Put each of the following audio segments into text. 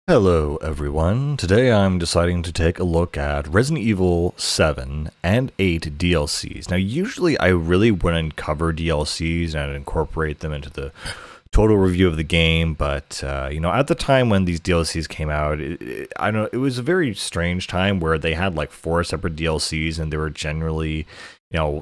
Hello everyone, today I'm deciding to take a look at Resident Evil 7 and 8 DLCs. Now usually I really wouldn't cover DLCs and incorporate them into the total review of the game, but at the time when these DLCs came out, I don't know, it was a very strange time where they had like 4 separate DLCs and they were generally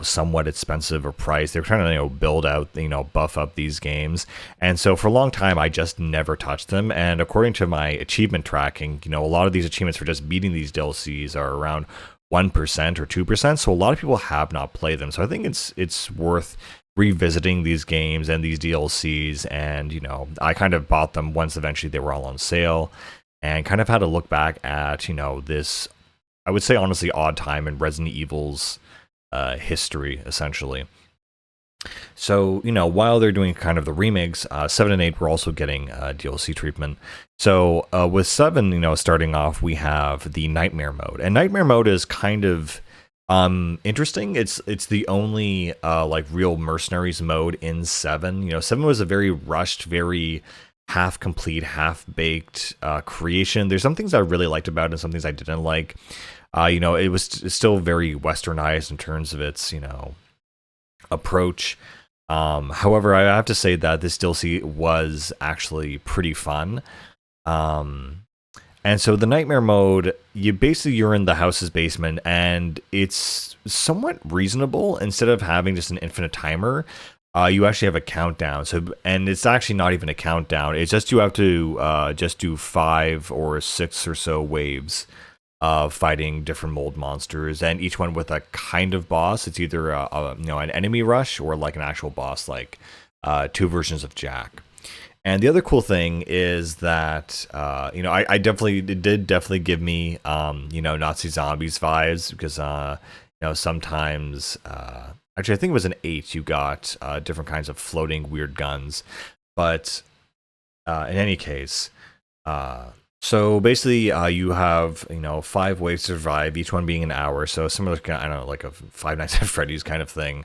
somewhat expensive or priced. They were trying to, build out, buff up these games. And so for a long time, I just never touched them. And according to my achievement tracking, a lot of these achievements for just beating these DLCs are around 1% or 2%. So a lot of people have not played them. So I think it's worth revisiting these games and these DLCs. And, I kind of bought them once eventually they were all on sale and kind of had to look back at, this, I would say honestly, odd time in Resident Evil's history, essentially. So, while they're doing kind of the remakes, 7 and 8 were also getting DLC treatment. So, with 7, starting off, we have the Nightmare mode. And Nightmare mode is kind of interesting. It's the only like real mercenaries mode in 7. 7 was a very rushed, very half complete, half baked creation. There's some things I really liked about it and some things I didn't like. It was still very westernized in terms of its, approach. However, I have to say that this DLC was actually pretty fun. And so the Nightmare mode, you're in the house's basement, and it's somewhat reasonable. Instead of having just an infinite timer, you actually have a countdown. And it's actually not even a countdown. It's just you have to just do 5 or 6 or so waves of fighting different mold monsters, and each one with a kind of boss. It's either an enemy rush or like an actual boss, like 2 versions of Jack. And the other cool thing is that I definitely, it did definitely give me Nazi Zombies vibes, because sometimes actually I think it was an 8 you got different kinds of floating weird guns, but in any case. So basically, you have 5 waves to survive, each one being an hour. So similar to, I don't know, like a Five Nights at Freddy's kind of thing.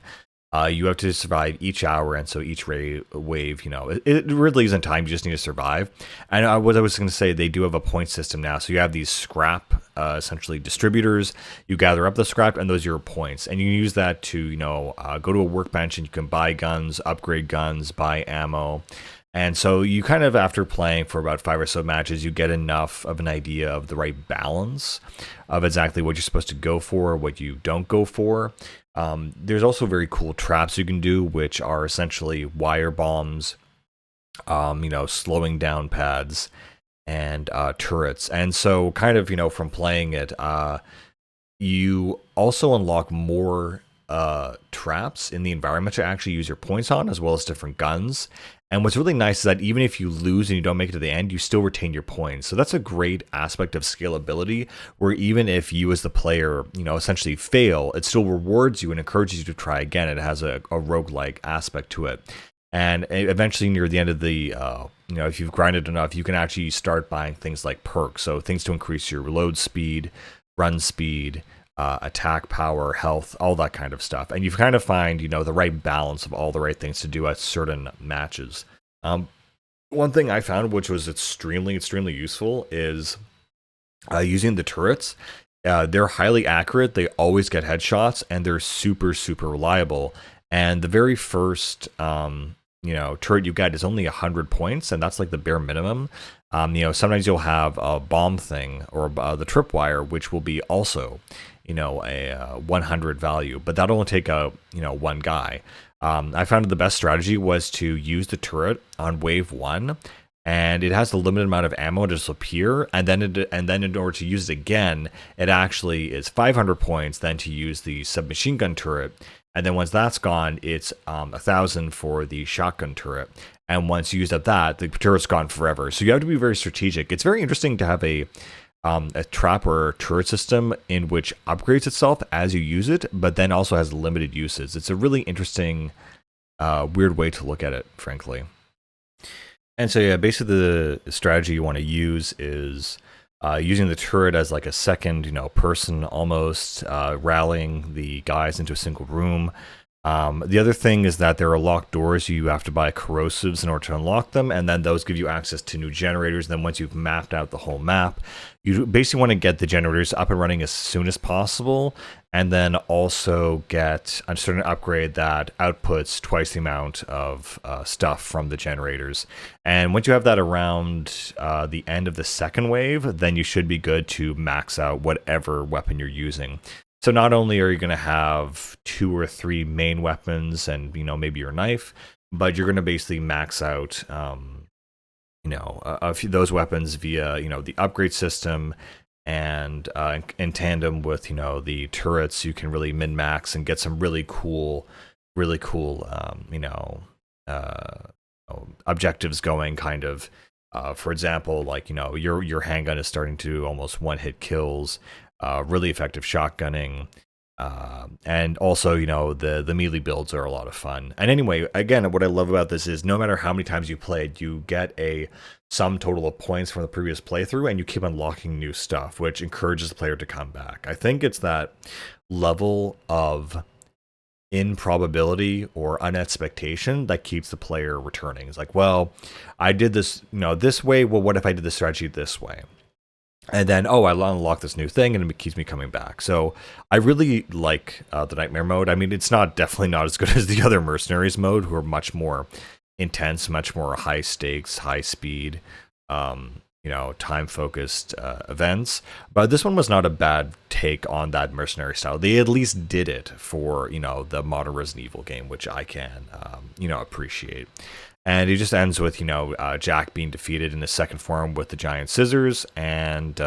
You have to survive each hour, and so each wave, it really isn't time. You just need to survive. And what I was going to say, they do have a point system now. So you have these scrap, essentially distributors. You gather up the scrap, and those are your points. And you use that to go to a workbench, and you can buy guns, upgrade guns, buy ammo. And so you kind of, after playing for about 5 or so matches, you get enough of an idea of the right balance of exactly what you're supposed to go for, what you don't go for. There's also very cool traps you can do, which are essentially wire bombs, slowing down pads, and turrets. And so kind of, from playing it, you also unlock more traps in the environment to actually use your points on, as well as different guns. And what's really nice is that even if you lose and you don't make it to the end, you still retain your points. So that's a great aspect of scalability, where even if you as the player, essentially fail, it still rewards you and encourages you to try again. It has a roguelike aspect to it. And eventually near the end of the, if you've grinded enough, you can actually start buying things like perks. So things to increase your reload speed, run speed, attack power, health, all that kind of stuff. And you kind of find, the right balance of all the right things to do at certain matches. One thing I found, which was extremely, extremely useful, is using the turrets. They're highly accurate. They always get headshots, and they're super, super reliable. And the very first, turret you get is only 100 points, and that's like the bare minimum. Sometimes you'll have a bomb thing or the tripwire, which will be also a 100 value, but that'll only take one guy. I found the best strategy was to use the turret on wave 1, and it has a limited amount of ammo to disappear, and then in order to use it again, it actually is 500 points then to use the submachine gun turret, and then once that's gone, it's 1,000 for the shotgun turret. And once you use up that, the turret's gone forever. So you have to be very strategic. It's very interesting to have a trap or turret system in which upgrades itself as you use it, but then also has limited uses. It's a really interesting, weird way to look at it, frankly. And so yeah, basically the strategy you want to use is using the turret as like a second, person almost, rallying the guys into a single room. The other thing is that there are locked doors. You have to buy corrosives in order to unlock them, and then those give you access to new generators. Then once you've mapped out the whole map, you basically want to get the generators up and running as soon as possible, and then also get a certain upgrade that outputs twice the amount of stuff from the generators. And once you have that around the end of the second wave, then you should be good to max out whatever weapon you're using. So not only are you going to have 2 or 3 main weapons and, maybe your knife, but you're going to basically max out, a few those weapons via, the upgrade system, and in tandem with, the turrets, you can really min-max and get some really cool, objectives going, kind of. For example, like, your handgun is starting to almost one-hit kills. Really effective shotgunning, and also, the melee builds are a lot of fun. And anyway, again, what I love about this is no matter how many times you play it, you get a sum total of points from the previous playthrough, and you keep unlocking new stuff, which encourages the player to come back. I think it's that level of improbability or unexpectation that keeps the player returning. It's like, well, I did this, this way. Well, what if I did the strategy this way? And then, I unlock this new thing, and it keeps me coming back. So I really like the Nightmare mode. I mean, it's definitely not as good as the other Mercenaries mode, who are much more intense, much more high stakes, high speed, time focused events. But this one was not a bad take on that mercenary style. They at least did it for the modern Resident Evil game, which I can appreciate. And it just ends with, Jack being defeated in his second form with the giant scissors. And,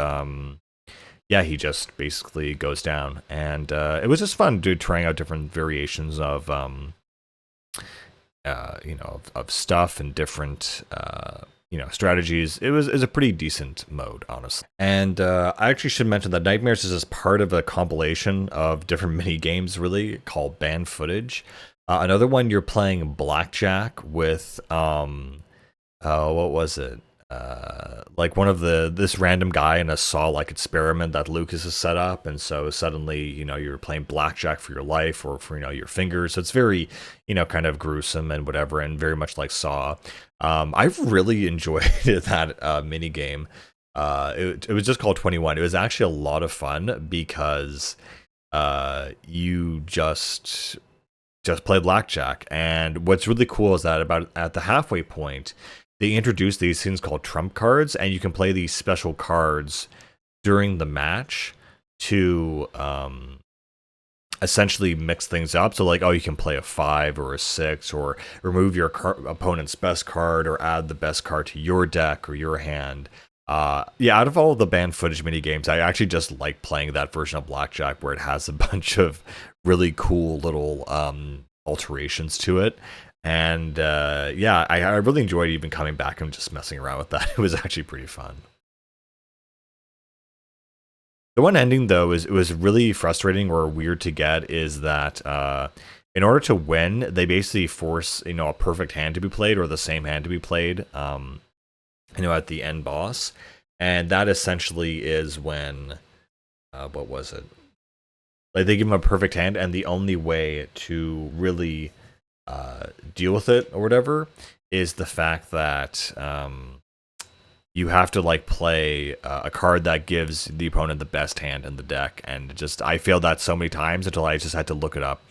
he just basically goes down. And it was just fun trying out different variations of, of stuff and different, strategies. It was a pretty decent mode, honestly. And I actually should mention that Nightmares is part of a compilation of different mini games, really, called Banned Footage. Another one, you're playing blackjack with what was it? Like one of this random guy in a Saw-like experiment that Lucas has set up, and so suddenly you're playing blackjack for your life or for your fingers. So it's very kind of gruesome and whatever, and very much like Saw. I've really enjoyed that mini game. It was just called 21. It was actually a lot of fun because you just play blackjack. And what's really cool is that about at the halfway point, they introduced these things called trump cards, and you can play these special cards during the match to essentially mix things up. So like, you can play a 5 or a 6, or remove your opponent's best card, or add the best card to your deck or your hand. Out of all of the Banned Footage mini games, I actually just like playing that version of blackjack, where it has a bunch of really cool little alterations to it. And I really enjoyed even coming back and just messing around with that. It was actually pretty fun. The one ending, though, it was really frustrating or weird to get, is that in order to win, they basically force a perfect hand to be played, or the same hand to be played at the end boss. And that essentially is when what was it? Like, they give him a perfect hand, and the only way to really deal with it or whatever is the fact that you have to like play a card that gives the opponent the best hand in the deck. And I failed that so many times until I just had to look it up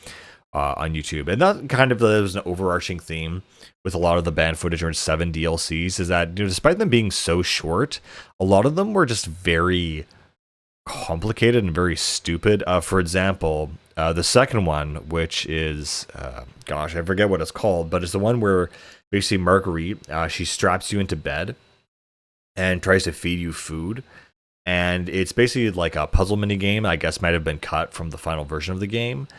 on YouTube. And that kind of was an overarching theme with a lot of the Banned Footage or 7 DLCs, is that despite them being so short, a lot of them were just very complicated and very stupid. For example, the second one, which is I forget what it's called, but it's the one where basically Marguerite, she straps you into bed and tries to feed you food. And it's basically like a puzzle mini game. I guess might have been cut from the final version of the game.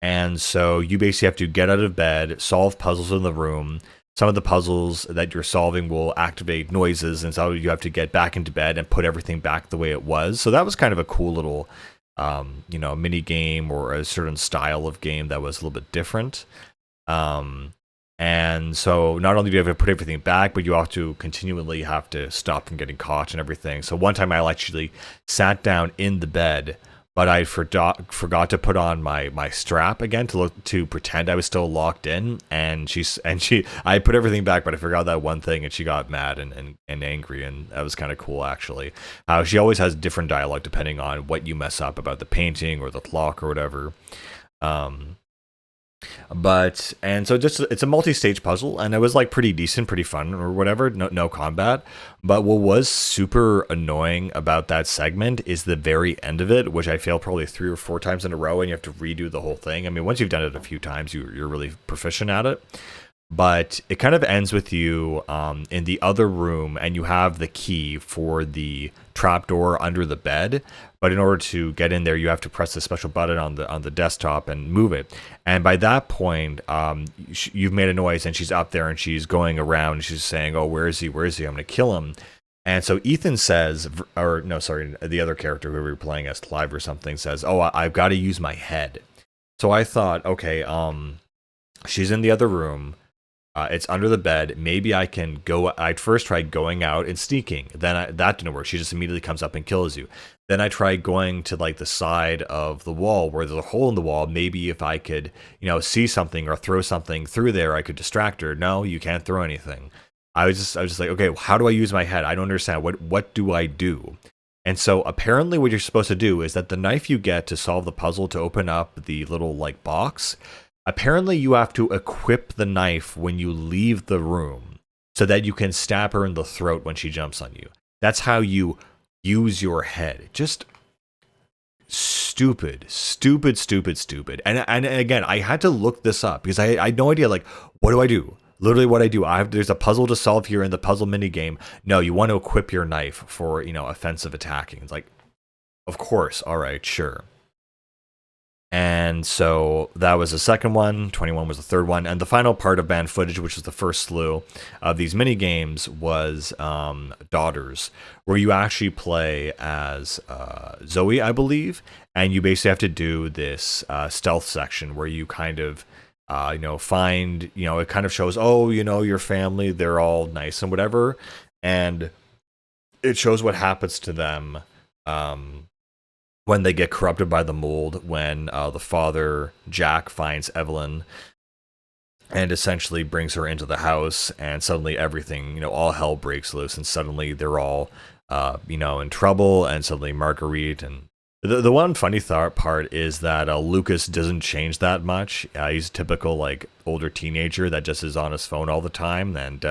And so you basically have to get out of bed, solve puzzles in the room. Some of the puzzles that you're solving will activate noises, and so you have to get back into bed and put everything back the way it was. So that was kind of a cool little, mini game, or a certain style of game that was a little bit different. And so not only do you have to put everything back, but you have to continually have to stop from getting caught and everything. So one time I actually sat down in the bed but I forgot to put on my strap again to pretend I was still locked in. And she I put everything back, but I forgot that one thing, and she got mad and angry, and that was kind of cool actually. She always has different dialogue depending on what you mess up about the painting or the clock or whatever. But and so just it's a multi-stage puzzle, and it was like pretty decent, pretty fun or whatever. No combat. But what was super annoying about that segment is the very end of it, which I failed probably 3 or 4 times in a row, and you have to redo the whole thing. I mean, once you've done it a few times, you're really proficient at it. But it kind of ends with you in the other room, and you have the key for the trapdoor under the bed. But in order to get in there, you have to press the special button on the desktop and move it. And by that point, you've made a noise, and she's up there, and she's going around, and she's saying, "Oh, where is he? Where is he? I'm going to kill him." And so Ethan says, or no, sorry, the other character who we were playing as, Clive or something, says, "Oh, I've got to use my head." So I thought, okay, she's in the other room. It's under the bed. Maybe I can go. I'd first tried going out and sneaking. Then that didn't work. She just immediately comes up and kills you. Then I tried going to like the side of the wall where there's a hole in the wall. Maybe if I could, see something or throw something through there, I could distract her. No, you can't throw anything. I was just like, okay, how do I use my head? I don't understand. What do I do? And so apparently what you're supposed to do is that the knife you get to solve the puzzle to open up the little like box, apparently you have to equip the knife when you leave the room so that you can stab her in the throat when she jumps on you. That's how you use your head. Just stupid. And again, I had to look this up because I had no idea, like, what do I do? Literally what I do. There's a puzzle to solve here in the puzzle mini game. No, you want to equip your knife for, offensive attacking. It's like, of course. All right, sure. And so that was the second one. 21 was the third one. And the final part of banned footage, which was the first slew of these mini games, was Daughters, where you actually play as Zoe, I believe. And you basically have to do this stealth section where you kind of, find, it kind of shows, oh, your family, they're all nice and whatever. And it shows what happens to them when they get corrupted by the mold, when the father, Jack, finds Evelyn and essentially brings her into the house, and suddenly everything, all hell breaks loose, and suddenly they're all, in trouble, and suddenly Marguerite, and the one funny part is that Lucas doesn't change that much. He's a typical, like, older teenager that just is on his phone all the time, and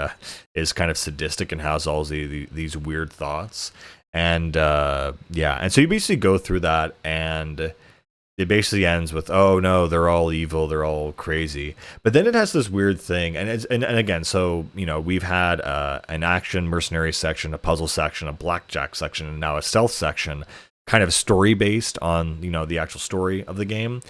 is kind of sadistic and has all these weird thoughts. And and so you basically go through that, and it basically ends with, oh no, they're all evil, they're all crazy. But then it has this weird thing, and again, so we've had an action mercenary section, a puzzle section, a blackjack section, and now a stealth section, kind of story based on the actual story of the game.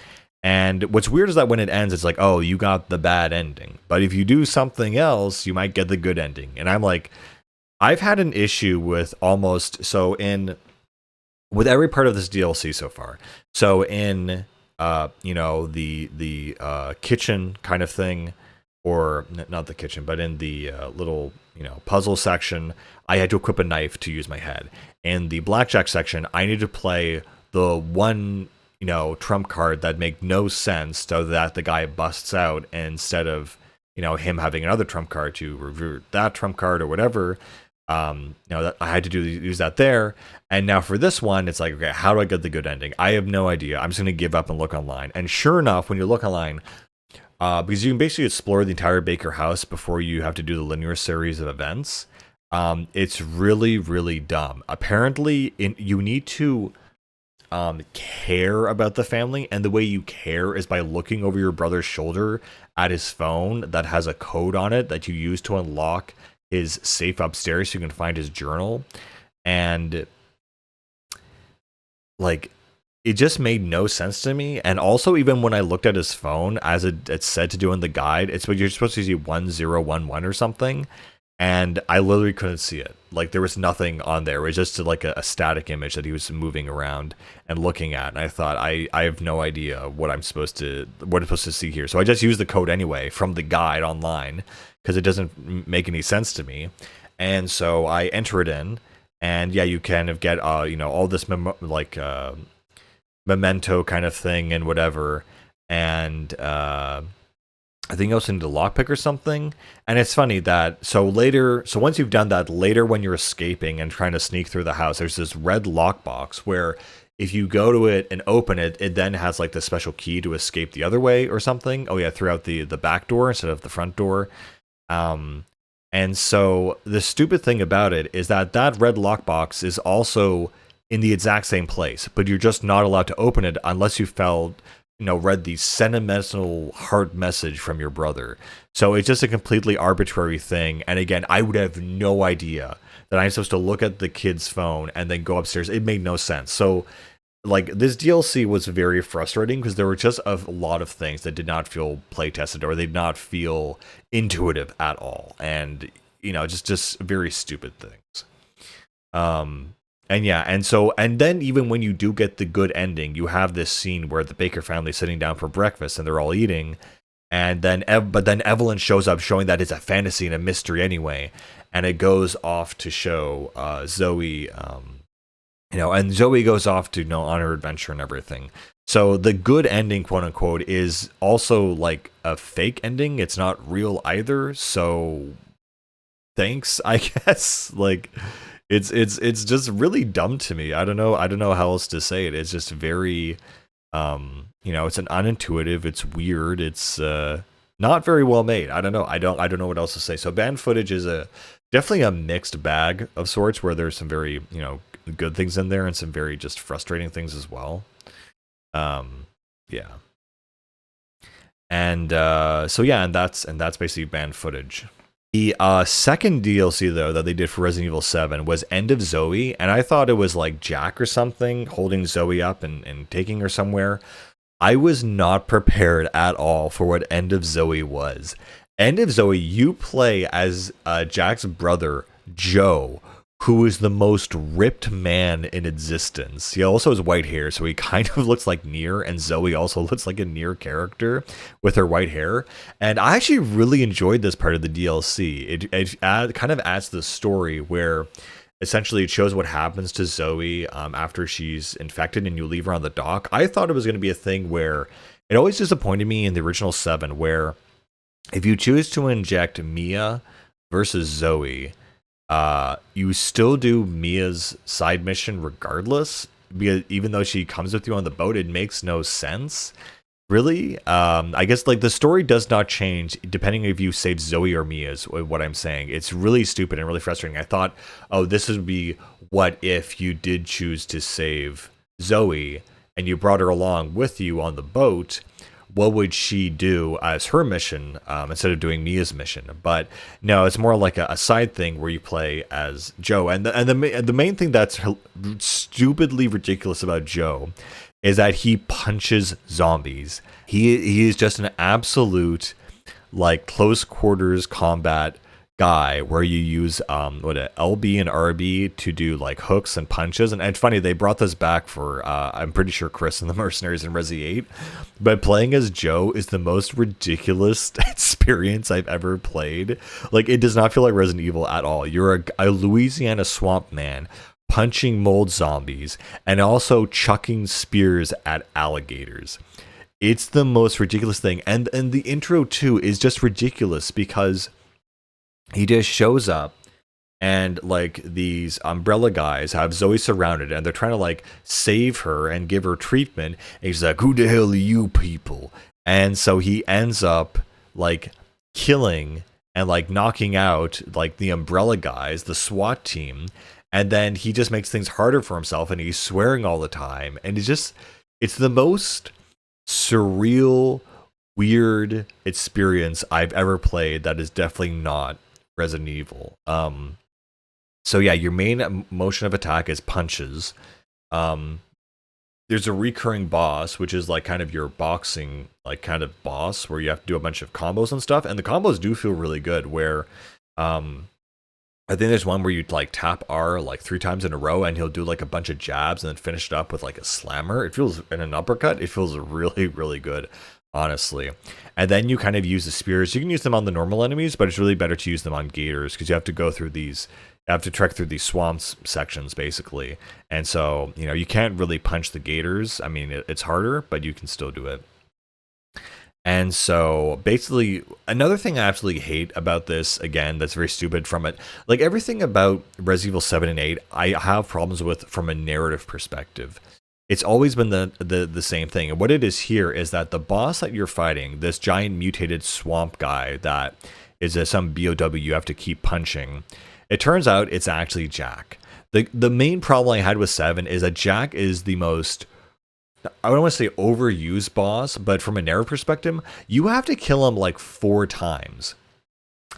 And what's weird is that when it ends, it's like, oh, you got the bad ending, but if you do something else, you might get the good ending. And I'm like, I've had an issue with with every part of this DLC so far. So in the kitchen kind of thing, or not the kitchen, but in the little puzzle section, I had to equip a knife to use my head. In the blackjack section, I need to play the one trump card that make no sense, so that the guy busts out instead of him having another trump card to revert that trump card or whatever. That I had to use that there. And now for this one, it's like, okay, how do I get the good ending? I have no idea. I'm just gonna give up and look online. And sure enough, when you look online, because you can basically explore the entire Baker house before you have to do the linear series of events, it's really, really dumb. Apparently, you need to care about the family, and the way you care is by looking over your brother's shoulder at his phone that has a code on it that you use to unlock his safe upstairs so you can find his journal. And like, it just made no sense to me. And also, even when I looked at his phone, as it's said to do in the guide, it's what you're supposed to see 1011 or something, and I literally couldn't see it. Like, there was nothing on there. It was just like a static image that he was moving around and looking at. And I thought, I have no idea what I'm supposed to see here. So I just used the code anyway from the guide online, because it doesn't make any sense to me. And so I enter it in, and yeah, you kind of get all this memento kind of thing and whatever. And I think I also need a lockpick or something. And it's funny that so once you've done that, later when you're escaping and trying to sneak through the house, there's this red lockbox where if you go to it and open it, it then has like the special key to escape the other way or something. Oh yeah, throughout the back door instead of the front door. And so the stupid thing about it is that that red lockbox is also in the exact same place, but you're just not allowed to open it unless you read the sentimental heart message from your brother. So it's just a completely arbitrary thing. And again, I would have no idea that I'm supposed to look at the kid's phone and then go upstairs. It made no sense. So like this DLC was very frustrating because there were just a lot of things that did not feel play tested or they did not feel intuitive at all. And, just very stupid things. And yeah, and then even when you do get the good ending, you have this scene where the Baker family is sitting down for breakfast and they're all eating, and then Evelyn shows up, showing that it's a fantasy and a mystery anyway, and it goes off to show Zoe, and Zoe goes off to on her adventure and everything. So the good ending, quote unquote, is also like a fake ending. It's not real either. So thanks, I guess. Like. It's just really dumb to me. I don't know how else to say it. It's just very it's an unintuitive, it's weird, it's not very well made. I don't know. I don't know what else to say. So banned footage is definitely a mixed bag of sorts where there's some very, good things in there and some very just frustrating things as well. Yeah. And and that's basically banned footage. The second DLC, though, that they did for Resident Evil 7 was End of Zoe, and I thought it was like Jack or something holding Zoe up and taking her somewhere. I was not prepared at all for what End of Zoe was. End of Zoe, you play as Jack's brother, Joe, who is the most ripped man in existence. He also has white hair, so he kind of looks like Nier, and Zoe also looks like a Nier character with her white hair. And I actually really enjoyed this part of the DLC. It kind of adds to the story where essentially it shows what happens to Zoe after she's infected and you leave her on the dock. I thought it was going to be a thing where it always disappointed me in the original 7, where if you choose to inject Mia versus Zoe, you still do Mia's side mission regardless, because even though she comes with you on the boat, it makes no sense, really. I guess like the story does not change depending if you save Zoe or Mia is what I'm saying. It's really stupid and really frustrating. I thought, this would be what if you did choose to save Zoe and you brought her along with you on the boat. What would she do as her mission instead of doing Mia's mission? But no, it's more like a side thing where you play as Joe. And the main thing that's stupidly ridiculous about Joe is that he punches zombies. He is just an absolute like close quarters combat guy where you use LB and RB to do like hooks and punches. And it's funny, they brought this back for I'm pretty sure Chris and the Mercenaries in Resi 8, but playing as Joe is the most ridiculous experience I've ever played. Like, it does not feel like Resident Evil at all. You're a Louisiana swamp man punching mold zombies and also chucking spears at alligators. It's the most ridiculous thing. And the intro too is just ridiculous because he just shows up and like these umbrella guys have Zoe surrounded and they're trying to like save her and give her treatment. And he's like, who the hell are you people? And so he ends up like killing and like knocking out like the umbrella guys, the SWAT team. And then he just makes things harder for himself and he's swearing all the time. And it's the most surreal, weird experience I've ever played that is definitely not Resident Evil. So yeah, your main motion of attack is punches. There's a recurring boss, which is like kind of your boxing like kind of boss where you have to do a bunch of combos and stuff, and the combos do feel really good where I think there's one where you like tap R like 3 times in a row and he'll do like a bunch of jabs and then finish it up with like a slammer. It feels in an uppercut. It feels really, really good, honestly. And then you kind of use the spears. You can use them on the normal enemies, but it's really better to use them on gators because you have to go through these have to trek through these swamps sections basically, and so you can't really punch the gators. I mean, it's harder, but you can still do it. And so basically, another thing I absolutely hate about this, again, that's very stupid from it, like everything about Resident Evil 7 and 8, I have problems with from a narrative perspective. It's always been the same thing. And what it is here is that the boss that you're fighting, this giant mutated swamp guy that is some BOW you have to keep punching, it turns out it's actually Jack. The main problem I had with 7 is that Jack is the most, I don't want to say overused boss, but from a narrative perspective, you have to kill him like 4 times.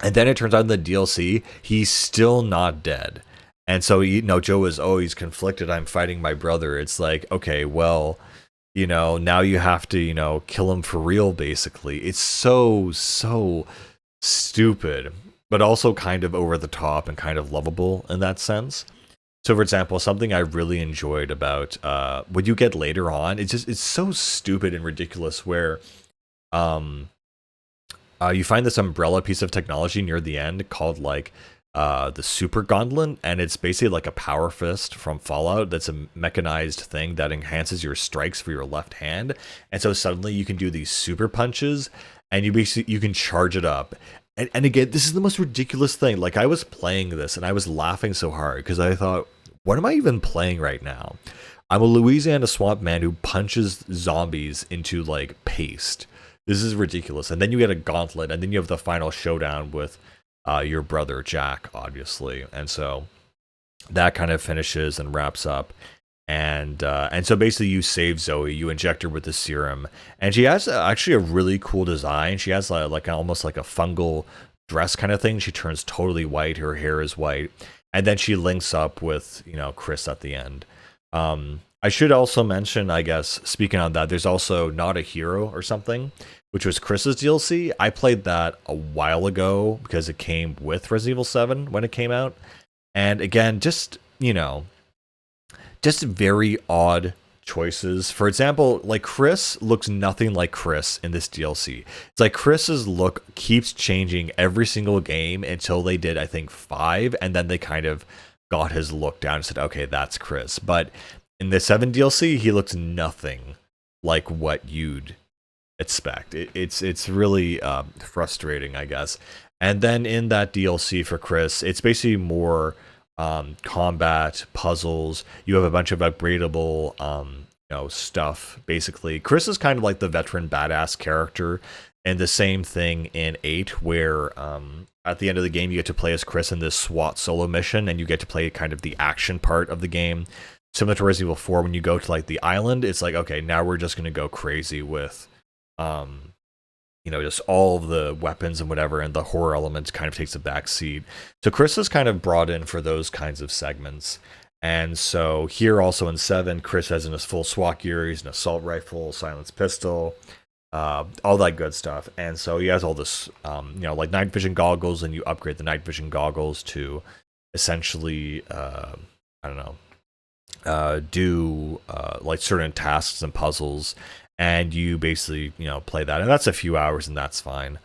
And then it turns out in the DLC, he's still not dead. And so, Joe is always conflicted. I'm fighting my brother. It's like, okay, well, now you have to, kill him for real, basically. It's so stupid, but also kind of over the top and kind of lovable in that sense. So, for example, something I really enjoyed about what you get later on, it's so stupid and ridiculous where you find this umbrella piece of technology near the end called like the Super Gauntlet, and it's basically like a power fist from Fallout that's a mechanized thing that enhances your strikes for your left hand. And so suddenly you can do these super punches and you can charge it up. And again, this is the most ridiculous thing. Like, I was playing this and I was laughing so hard because I thought, what am I even playing right now? I'm a Louisiana swamp man who punches zombies into like paste. This is ridiculous. And then you get a gauntlet, and then you have the final showdown with your brother Jack, obviously. And so that kind of finishes and wraps up. And so basically you save Zoe, you inject her with the serum, and she has actually a really cool design. She has like almost like a fungal dress kind of thing. She turns totally white, her hair is white, and then she links up with Chris at the end. I should also mention, I guess, speaking on that, there's also Not a Hero or something, which was Chris's DLC. I played that a while ago because it came with Resident Evil 7 when it came out, and again, just very odd choices. For example, like Chris looks nothing like Chris in this DLC. It's like Chris's look keeps changing every single game until they did, I think, 5, and then they kind of got his look down and said, okay, that's Chris. But in the 7 DLC, he looks nothing like what you'd expect. It's really frustrating, I guess. And then in that DLC for Chris, it's basically more combat, puzzles. You have a bunch of upgradable stuff, basically. Chris is kind of like the veteran badass character, and the same thing in 8, where at the end of the game you get to play as Chris in this SWAT solo mission, and you get to play kind of the action part of the game. Similar to Resident Evil 4, when you go to like the island, it's like, okay, now we're just gonna go crazy with just all of the weapons and whatever, and the horror element kind of takes a back seat. So Chris is kind of brought in for those kinds of segments. And so here also in 7, Chris has in his full SWAT gear, he's an assault rifle, silenced pistol, all that good stuff. And so he has all this, like night vision goggles, and you upgrade the night vision goggles to essentially, do like certain tasks and puzzles. And you basically, play that, and that's a few hours, and that's fine.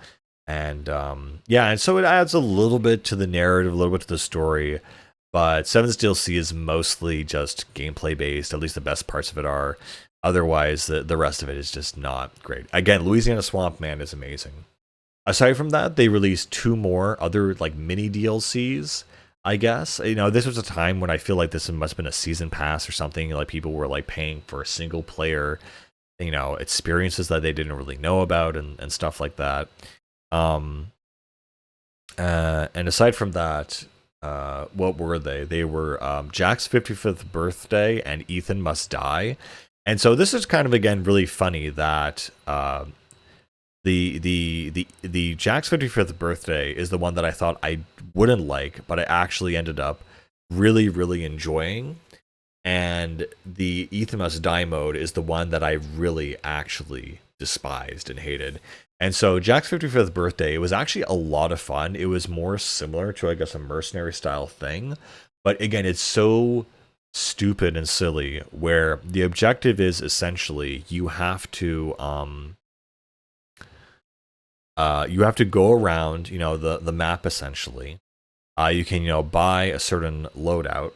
And and so it adds a little bit to the narrative, a little bit to the story. But 7's DLC is mostly just gameplay based. At least the best parts of it are. Otherwise, the rest of it is just not great. Again, Louisiana Swamp Man is amazing. Aside from that, they released 2 more other like mini DLCs. I guess this was a time when I feel like this must have been a season pass or something. Like people were like paying for a single player experiences that they didn't really know about and stuff like that. And aside from that, what were they? They were Jack's 55th birthday and Ethan Must Die. And so this is kind of, again, really funny that the Jack's 55th birthday is the one that I thought I wouldn't like, but I actually ended up really, really enjoying. And the Ethan Must Die mode is the one that I really actually despised and hated. And so Jack's 55th birthday, it was actually a lot of fun. It was more similar to, I guess, a mercenary style thing. But again, it's so stupid and silly, where the objective is essentially you have to go around, the map essentially. You can, buy a certain loadout,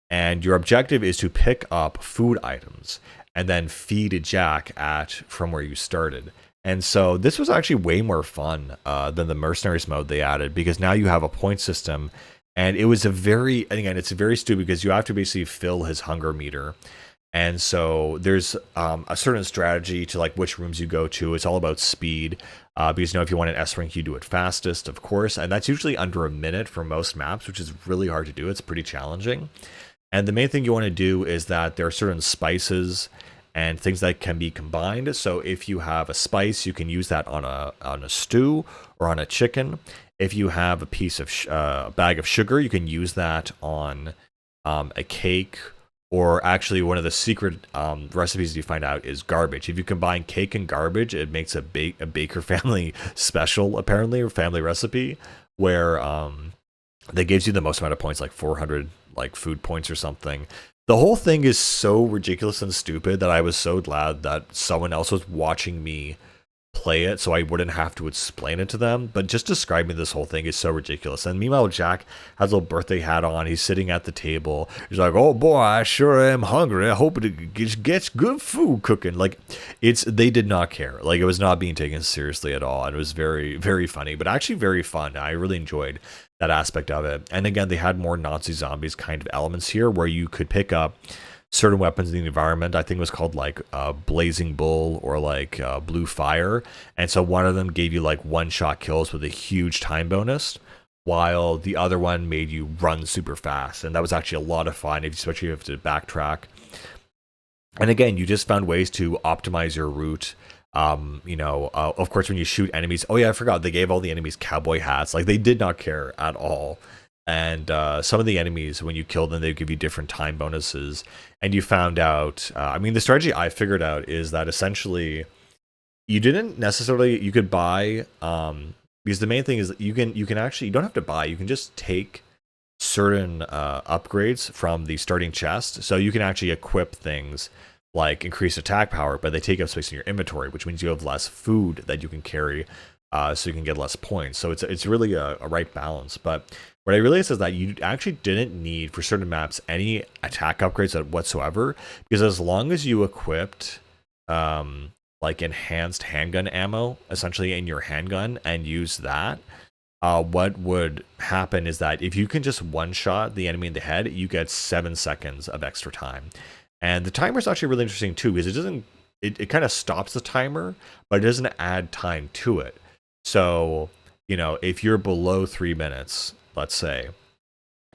and your objective is to pick up food items and then feed Jack at from where you started. And so this was actually way more fun than the mercenaries mode they added, because now you have a point system, and it was and again, it's very stupid because you have to basically fill his hunger meter. And so there's a certain strategy to like which rooms you go to. It's all about speed, because if you want an S rank, you do it fastest, of course, and that's usually under a minute for most maps, which is really hard to do. It's pretty challenging. And the main thing you want to do is that there are certain spices and things that can be combined. So if you have a spice, you can use that on a stew or on a chicken. If you have a piece of a bag of sugar, you can use that on a cake. Or actually, one of the secret recipes you find out is garbage. If you combine cake and garbage, it makes a Baker family special, apparently, or family recipe, where that gives you the most amount of points, like 400 like food points or something. The whole thing is so ridiculous and stupid that I was so glad that someone else was watching me play it so I wouldn't have to explain it to them. But just describing this whole thing is so ridiculous. And meanwhile, Jack has a little birthday hat on. He's sitting at the table. He's like, "Oh boy, I sure am hungry. I hope it gets good food cooking." Like, they did not care. Like, it was not being taken seriously at all. And it was very, very funny, but actually very fun. I really enjoyed that aspect of it. And again, they had more Nazi zombies kind of elements here where you could pick up certain weapons in the environment. I think it was called like Blazing Bull or like Blue Fire. And so one of them gave you like one-shot kills with a huge time bonus, while the other one made you run super fast. And that was actually a lot of fun, especially if you have to backtrack. And again, you just found ways to optimize your route. Of course, when you shoot enemies, oh yeah, I forgot, they gave all the enemies cowboy hats. Like, they did not care at all. And some of the enemies, when you kill them, they give you different time bonuses. And you found out, the strategy I figured out is that essentially you could buy, because the main thing is that you can actually, you don't have to buy, you can just take certain upgrades from the starting chest. So you can actually equip things like increased attack power, but they take up space in your inventory, which means you have less food that you can carry, so you can get less points. So it's really a right balance. But what I realized is that you actually didn't need, for certain maps, any attack upgrades whatsoever, because as long as you equipped like enhanced handgun ammo, essentially, in your handgun and use that, what would happen is that if you can just one-shot the enemy in the head, you get 7 seconds of extra time. And the timer is actually really interesting too, because it kind of stops the timer, but it doesn't add time to it. So, if you're below 3 minutes, let's say,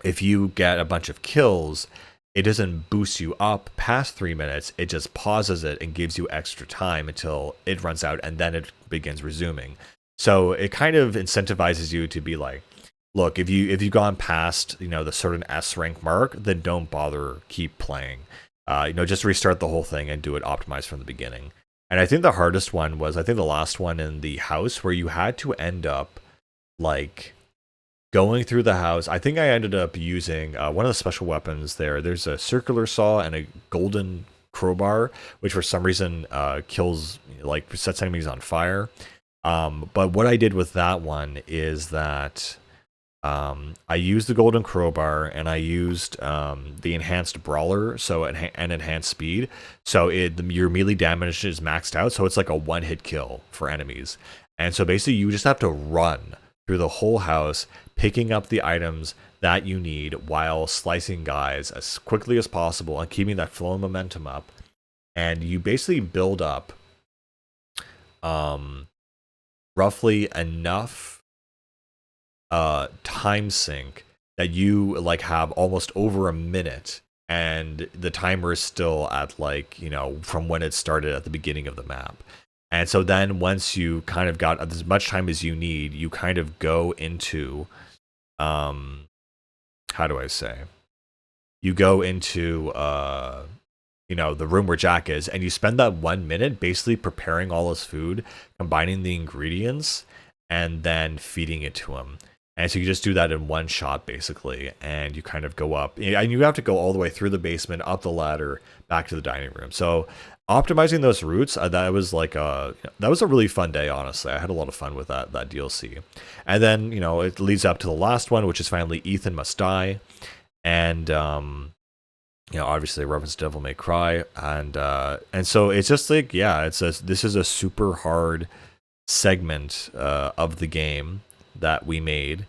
if you get a bunch of kills, it doesn't boost you up past 3 minutes. It just pauses it and gives you extra time until it runs out, and then it begins resuming. So it kind of incentivizes you to be like, look, if you've gone past, the certain S rank mark, then don't bother keep playing. Just restart the whole thing and do it optimized from the beginning. And I think the hardest one was, the last one in the house, where you had to end up like going through the house. I think I ended up using one of the special weapons there. There's a circular saw and a golden crowbar, which for some reason kills, like, sets enemies on fire. But what I did with that one is that I used the golden crowbar, and I used the enhanced brawler, and enhanced speed. So your melee damage is maxed out, so it's like a one-hit kill for enemies. And so basically you just have to run through the whole house, picking up the items that you need while slicing guys as quickly as possible and keeping that flow of momentum up. And you basically build up roughly enough time sync that you like have almost over a minute, and the timer is still at from when it started at the beginning of the map. And so then once you kind of got as much time as you need, you kind of go into how do I say, you go into the room where Jack is, and you spend that 1 minute basically preparing all his food, combining the ingredients, and then feeding it to him. And so you just do that in one shot basically, and you kind of go up, and you have to go all the way through the basement, up the ladder, back to the dining room. So optimizing those routes, that was a really fun day. Honestly, I had a lot of fun with that DLC. And then it leads up to the last one, which is finally Ethan Must Die, and obviously a reference to Devil May Cry, and so it's just like, yeah, this is a super hard segment of the game that we made,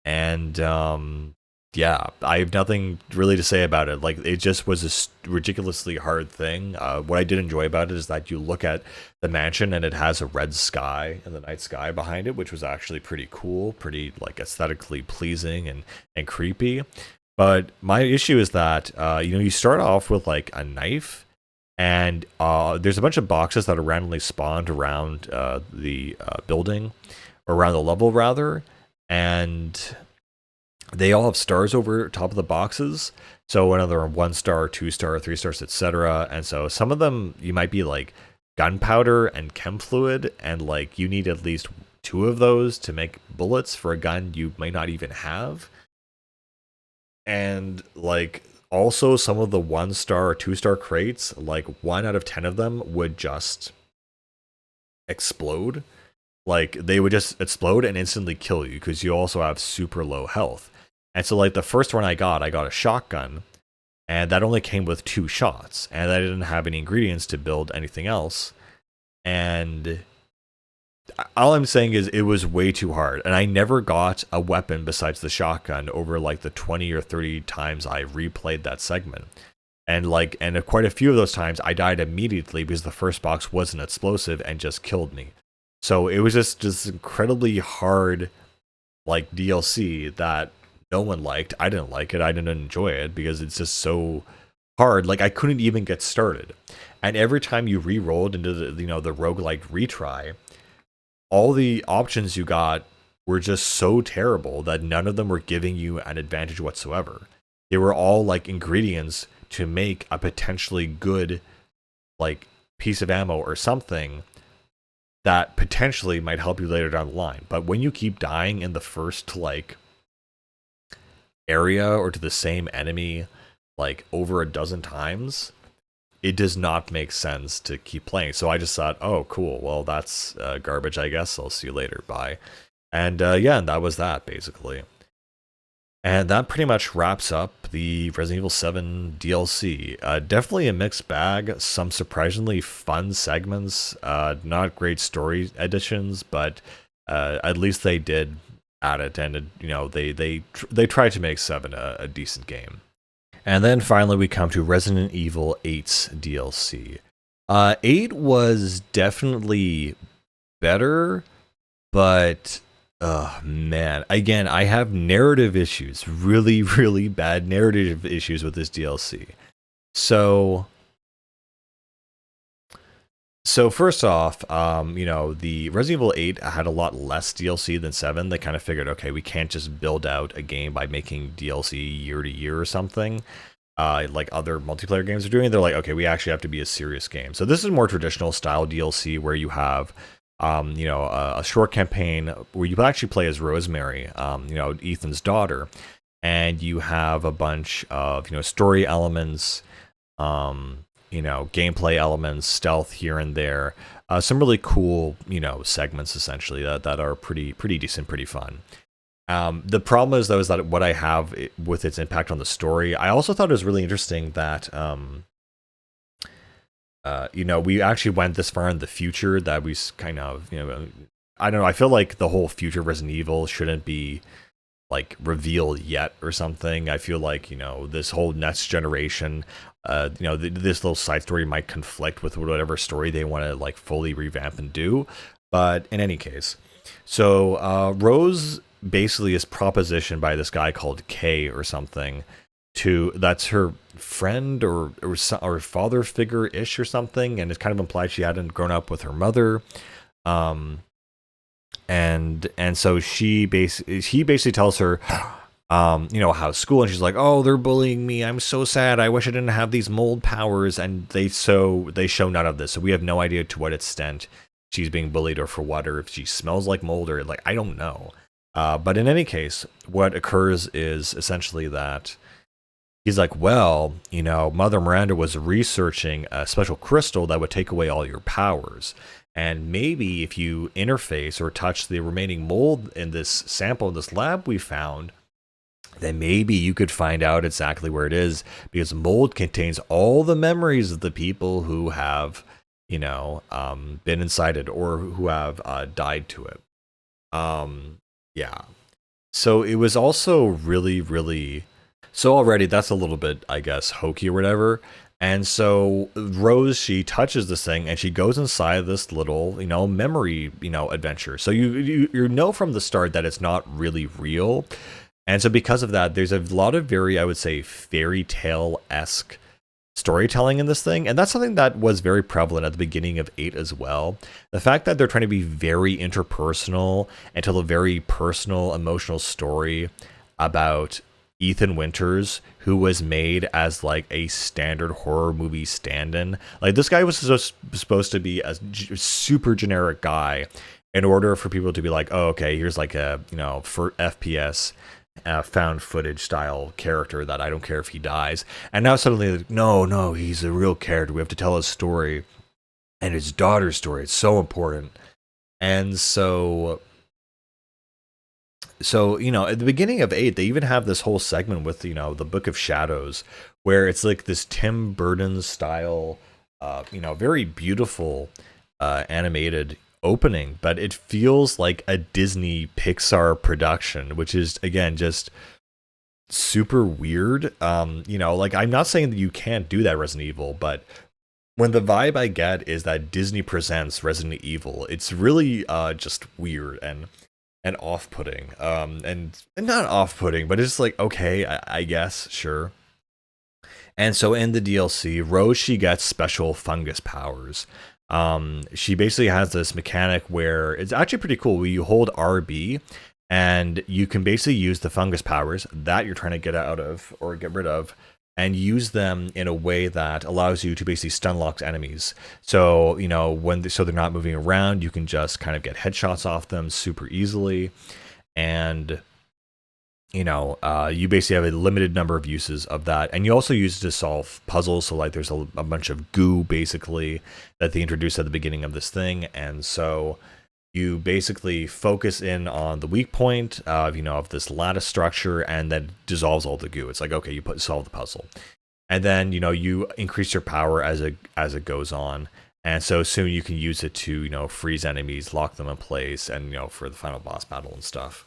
and yeah, I have nothing really to say about it. Like, it just was a ridiculously hard thing. What I did enjoy about it is that you look at the mansion and it has a red sky and the night sky behind it, which was actually pretty cool, pretty like aesthetically pleasing and creepy. But my issue is that you start off with like a knife, and there's a bunch of boxes that are randomly spawned around the building, or around the level rather, and they all have stars over top of the boxes. So whether they're 1 star, 2 star, 3 stars, etc. And so some of them you might be like gunpowder and chem fluid, and like you need at least 2 of those to make bullets for a gun you may not even have. And like also some of the 1 star or 2 star crates, like 1 out of 10 of them would just explode. Like they would just explode and instantly kill you because you also have super low health. And so like the first one I got a shotgun, and that only came with 2 shots, and I didn't have any ingredients to build anything else. And all I'm saying is it was way too hard, and I never got a weapon besides the shotgun over like the 20 or 30 times I replayed that segment. And quite a few of those times I died immediately because the first box wasn't explosive and just killed me. So it was just incredibly hard like DLC that no one liked. I didn't like it. I didn't enjoy it because it's just so hard. Like I couldn't even get started. And every time you re-rolled into the the roguelike retry, all the options you got were just so terrible that none of them were giving you an advantage whatsoever. They were all like ingredients to make a potentially good like piece of ammo or something that potentially might help you later down the line. But when you keep dying in the first like area or to the same enemy like over a dozen times, it does not make sense to keep playing. So I just thought, oh cool, well that's garbage, I guess. I'll see you later, bye. And yeah, and that was that basically. And that pretty much wraps up the Resident Evil 7 DLC. Definitely a mixed bag. Some surprisingly fun segments. Not great story additions, but at least they did add it, and they tried to make 7 a decent game. And then finally we come to Resident Evil 8's DLC. 8 was definitely better, but man, again, I have narrative issues, really, really bad narrative issues with this DLC. So first off, the Resident Evil 8 had a lot less DLC than 7. They kind of figured, okay, we can't just build out a game by making DLC year to year or something, like other multiplayer games are doing. They're like, okay, we actually have to be a serious game. So this is more traditional style DLC where you have a short campaign where you actually play as Rosemary, Ethan's daughter, and you have a bunch of story elements, gameplay elements, stealth here and there, some really cool segments essentially that are pretty decent, pretty fun. The problem is though is that what I have with its impact on the story, I also thought it was really interesting that we actually went this far in the future that we kind of, I don't know, I feel like the whole future Resident Evil shouldn't be like revealed yet or something. I feel like, this whole next generation, this little side story might conflict with whatever story they want to like fully revamp and do. But in any case, so Rose basically is propositioned by this guy called Kay or something, that's her friend or father figure ish or something, and it's kind of implied she hadn't grown up with her mother, and so he basically tells her how's school, and she's like, oh, they're bullying me, I'm so sad, I wish I didn't have these mold powers, and they show none of this, so we have no idea to what extent she's being bullied or for what, or if she smells like mold, or like I don't know. But in any case, what occurs is essentially that he's like, well, Mother Miranda was researching a special crystal that would take away all your powers. And maybe if you interface or touch the remaining mold in this sample in this lab we found, then maybe you could find out exactly where it is, because mold contains all the memories of the people who have, been incited or who have died to it. Yeah. So it was also really, really. So already that's a little bit, I guess, hokey or whatever. And so Rose, she touches this thing and she goes inside this little, memory, adventure. So you know from the start that it's not really real. And so because of that, there's a lot of very, I would say, fairy tale-esque storytelling in this thing. And that's something that was very prevalent at the beginning of 8 as well. The fact that they're trying to be very interpersonal and tell a very personal, emotional story about Ethan Winters, who was made as like a standard horror movie stand-in. Like, this guy was supposed to be a super generic guy in order for people to be like, oh, okay, here's like a, for FPS found footage style character that I don't care if he dies. And now suddenly, no, he's a real character. We have to tell his story and his daughter's story. It's so important. And so at the beginning of 8, they even have this whole segment with, the Book of Shadows, where it's like this Tim Burton style, very beautiful animated opening, but it feels like a Disney Pixar production, which is, again, just super weird. Like, I'm not saying that you can't do that Resident Evil, but when the vibe I get is that Disney presents Resident Evil, it's really just weird and off-putting, and not off-putting, but it's like, okay, I guess, sure. And so in the DLC, Rose, she gets special fungus powers. She basically has this mechanic where it's actually pretty cool, where you hold RB and you can basically use the fungus powers that you're trying to get out of or get rid of, and use them in a way that allows you to basically stun lock enemies. So, so they're not moving around, you can just kind of get headshots off them super easily. And, you basically have a limited number of uses of that. And you also use it to solve puzzles. So, like, there's a bunch of goo, basically, that they introduced at the beginning of this thing. And so you basically focus in on the weak point of this lattice structure, and then dissolves all the goo. It's like, okay, solve the puzzle, and then you increase your power as it goes on, and so soon you can use it to freeze enemies, lock them in place, and for the final boss battle and stuff.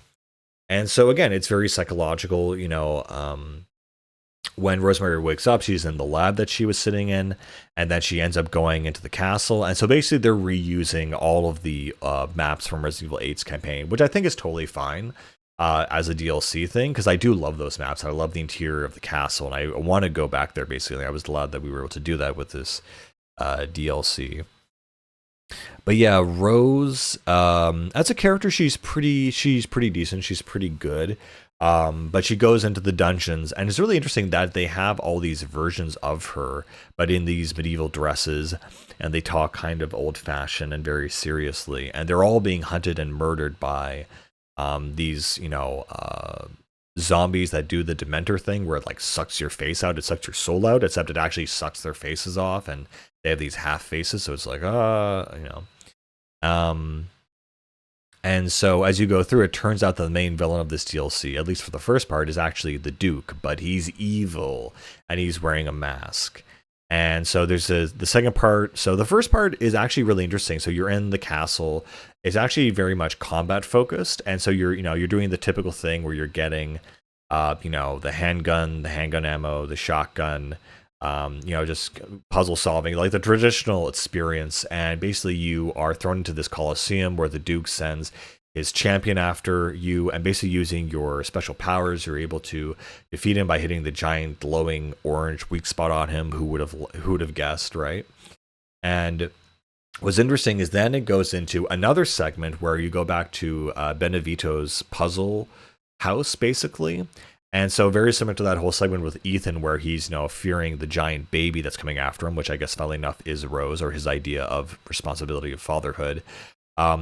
And so again, it's very psychological. When Rosemary wakes up, she's in the lab that she was sitting in, and then she ends up going into the castle. And so basically they're reusing all of the maps from Resident Evil 8's campaign, which I think is totally fine as a DLC thing, because I do love those maps. I love the interior of the castle, and I want to go back there, basically. I was glad that we were able to do that with this DLC. But yeah, Rose, as a character, she's pretty decent. She's pretty good. But she goes into the dungeons, and it's really interesting that they have all these versions of her, but in these medieval dresses, and they talk kind of old-fashioned and very seriously, and they're all being hunted and murdered by these, zombies that do the Dementor thing, where it like sucks your face out, it sucks your soul out, except it actually sucks their faces off, and they have these half faces, so it's like, And so as you go through, it turns out the main villain of this DLC, at least for the first part, is actually the Duke, but he's evil and he's wearing a mask. And so there's the second part. So the first part is actually really interesting. So you're in the castle. It's actually very much combat focused. And so you're doing the typical thing where you're getting, the handgun ammo, the shotgun, just puzzle solving, like the traditional experience. And basically you are thrown into this Colosseum where the Duke sends his champion after you, and basically using your special powers, you're able to defeat him by hitting the giant glowing orange weak spot on him. Who would have guessed, right? And what's interesting is then it goes into another segment where you go back to Benevito's puzzle house, basically. And so very similar to that whole segment with Ethan, where he's fearing the giant baby that's coming after him, which I guess, funnily enough, is Rose, or his idea of responsibility of fatherhood.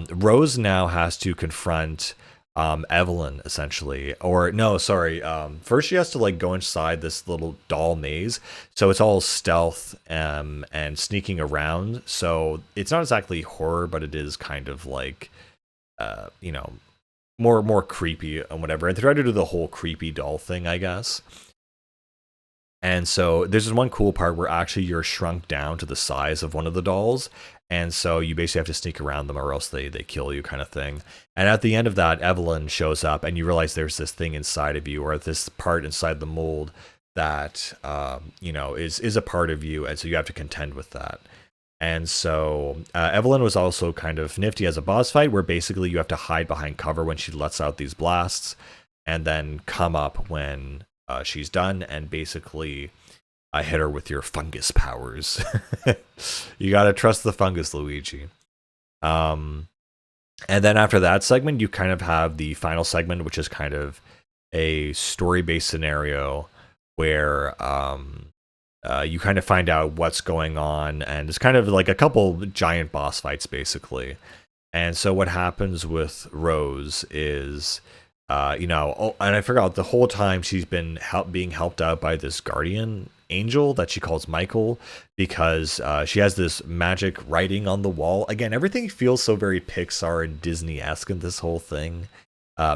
Rose now has to confront Evelyn essentially, or no, sorry. First she has to like go inside this little doll maze, so it's all stealth and sneaking around. So it's not exactly horror, but it is kind of like you know, more creepy and whatever. And they try to do the whole creepy doll thing, I guess. And so there's this one cool part where actually you're shrunk down to the size of one of the dolls. And so you basically have to sneak around them or else they kill you kind of thing. And at the end of that, Evelyn shows up and you realize there's this thing inside of you or this part inside the mold that, you know, is a part of you. And so you have to contend with that. And so Evelyn was also kind of nifty as a boss fight where basically you have to hide behind cover when she lets out these blasts and then come up when she's done and basically hit her with your fungus powers. You gotta trust the fungus, Luigi. And then after that segment, you kind of have the final segment, which is kind of a story-based scenario where you kind of find out what's going on, and it's kind of like a couple giant boss fights, basically. And so what happens with Rose is you know, oh, and I forgot the whole time she's been being helped out by this guardian angel that she calls Michael because she has this magic writing on the wall. Again, everything feels so very Pixar and Disney-esque in this whole thing.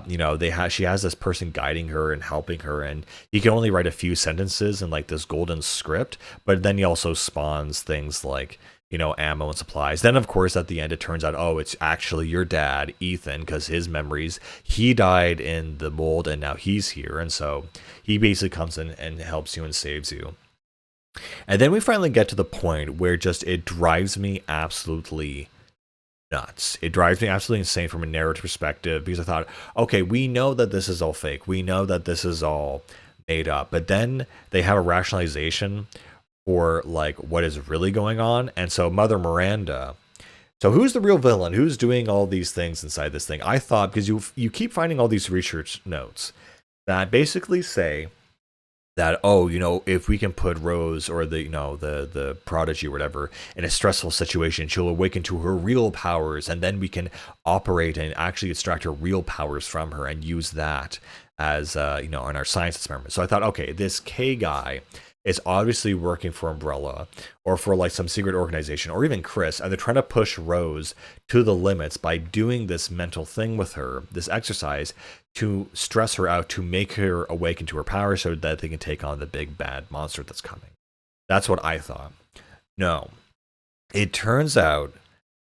You know, she has this person guiding her and helping her, and he can only write a few sentences in like this golden script, but then he also spawns things like, you know, ammo and supplies. Then, of course, at the end, it turns out, oh, it's actually your dad, Ethan, because his memories, he died in the mold and now he's here. And so he basically comes in and helps you and saves you. And then we finally get to the point where just it drives me absolutely nuts. It drives me absolutely insane from a narrative perspective because I thought, okay, we know that this is all fake. We know that this is all made up. But then they have a rationalization for like what is really going on. And so Mother Miranda, so who's the real villain? Who's doing all these things inside this thing? I thought, because you keep finding all these research notes that basically say that, oh, you know, if we can put Rose or the, you know, the prodigy or whatever in a stressful situation, she'll awaken to her real powers, and then we can operate and actually extract her real powers from her and use that as you know, in our science experiment. So I thought, okay, this K guy is obviously working for Umbrella or for like some secret organization or even Chris, and they're trying to push Rose to the limits by doing this mental thing with her, this exercise to stress her out, to make her awaken to her power so that they can take on the big bad monster that's coming. That's what I thought. No, it turns out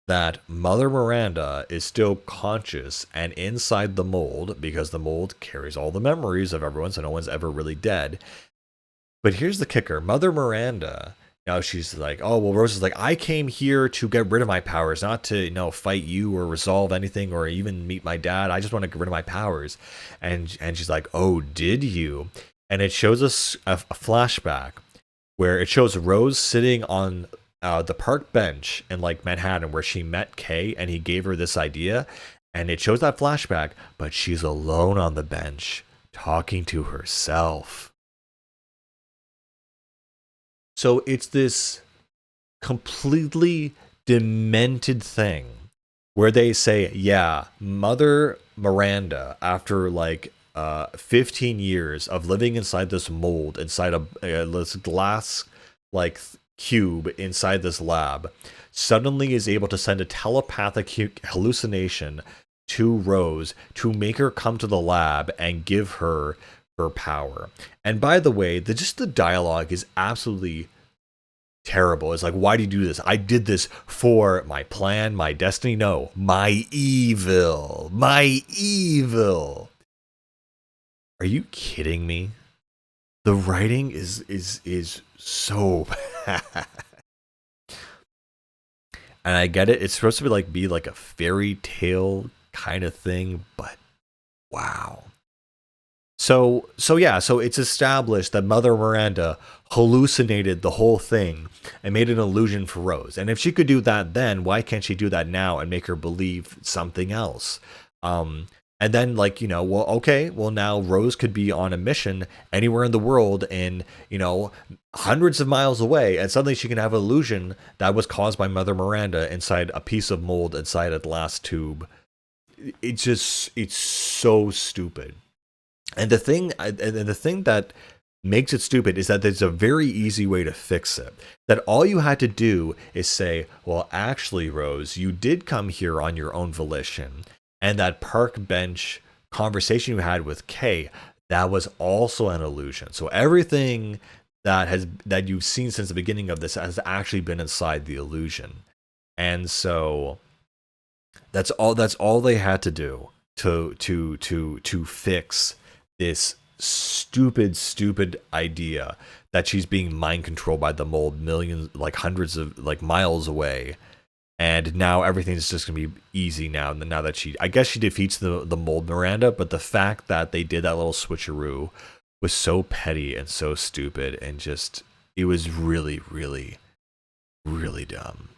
that Mother Miranda is still conscious and inside the mold because the mold carries all the memories of everyone, so no one's ever really dead. But here's the kicker. Mother Miranda, now she's like, oh, well, Rose is like, I came here to get rid of my powers, not to, you know, fight you or resolve anything or even meet my dad. I just want to get rid of my powers. And she's like, oh, did you? And it shows us a flashback where it shows Rose sitting on the park bench in like Manhattan where she met Kay and he gave her this idea. And it shows that flashback, but she's alone on the bench talking to herself. So it's this completely demented thing where they say, yeah, Mother Miranda, after like 15 years of living inside this mold, inside this glass like cube inside this lab, suddenly is able to send a telepathic hallucination to Rose to make her come to the lab and give her power. And by the way, just the dialogue is absolutely terrible. It's like, why do you do this? I did this for my plan, my destiny. No, my evil. Are you kidding me? The writing is so bad. And I get it. It's supposed to be like a fairy tale kind of thing, but wow. So it's established that Mother Miranda hallucinated the whole thing and made an illusion for Rose. And if she could do that then, why can't she do that now and make her believe something else? And then, like, you know, well, okay, well, now Rose could be on a mission anywhere in the world and, you know, hundreds of miles away, and suddenly she can have an illusion that was caused by Mother Miranda inside a piece of mold inside a glass tube it's so stupid. And the thing that makes it stupid is that there's a very easy way to fix it. That all you had to do is say, well, actually, Rose, you did come here on your own volition. And that park bench conversation you had with Kay, that was also an illusion. So everything that you've seen since the beginning of this has actually been inside the illusion. And so that's all they had to do to fix this stupid idea that she's being mind controlled by the mold millions, like hundreds of like miles away. And now everything's just gonna be easy now that I guess she defeats the mold Miranda. But the fact that they did that little switcheroo was so petty and so stupid, and just it was really dumb.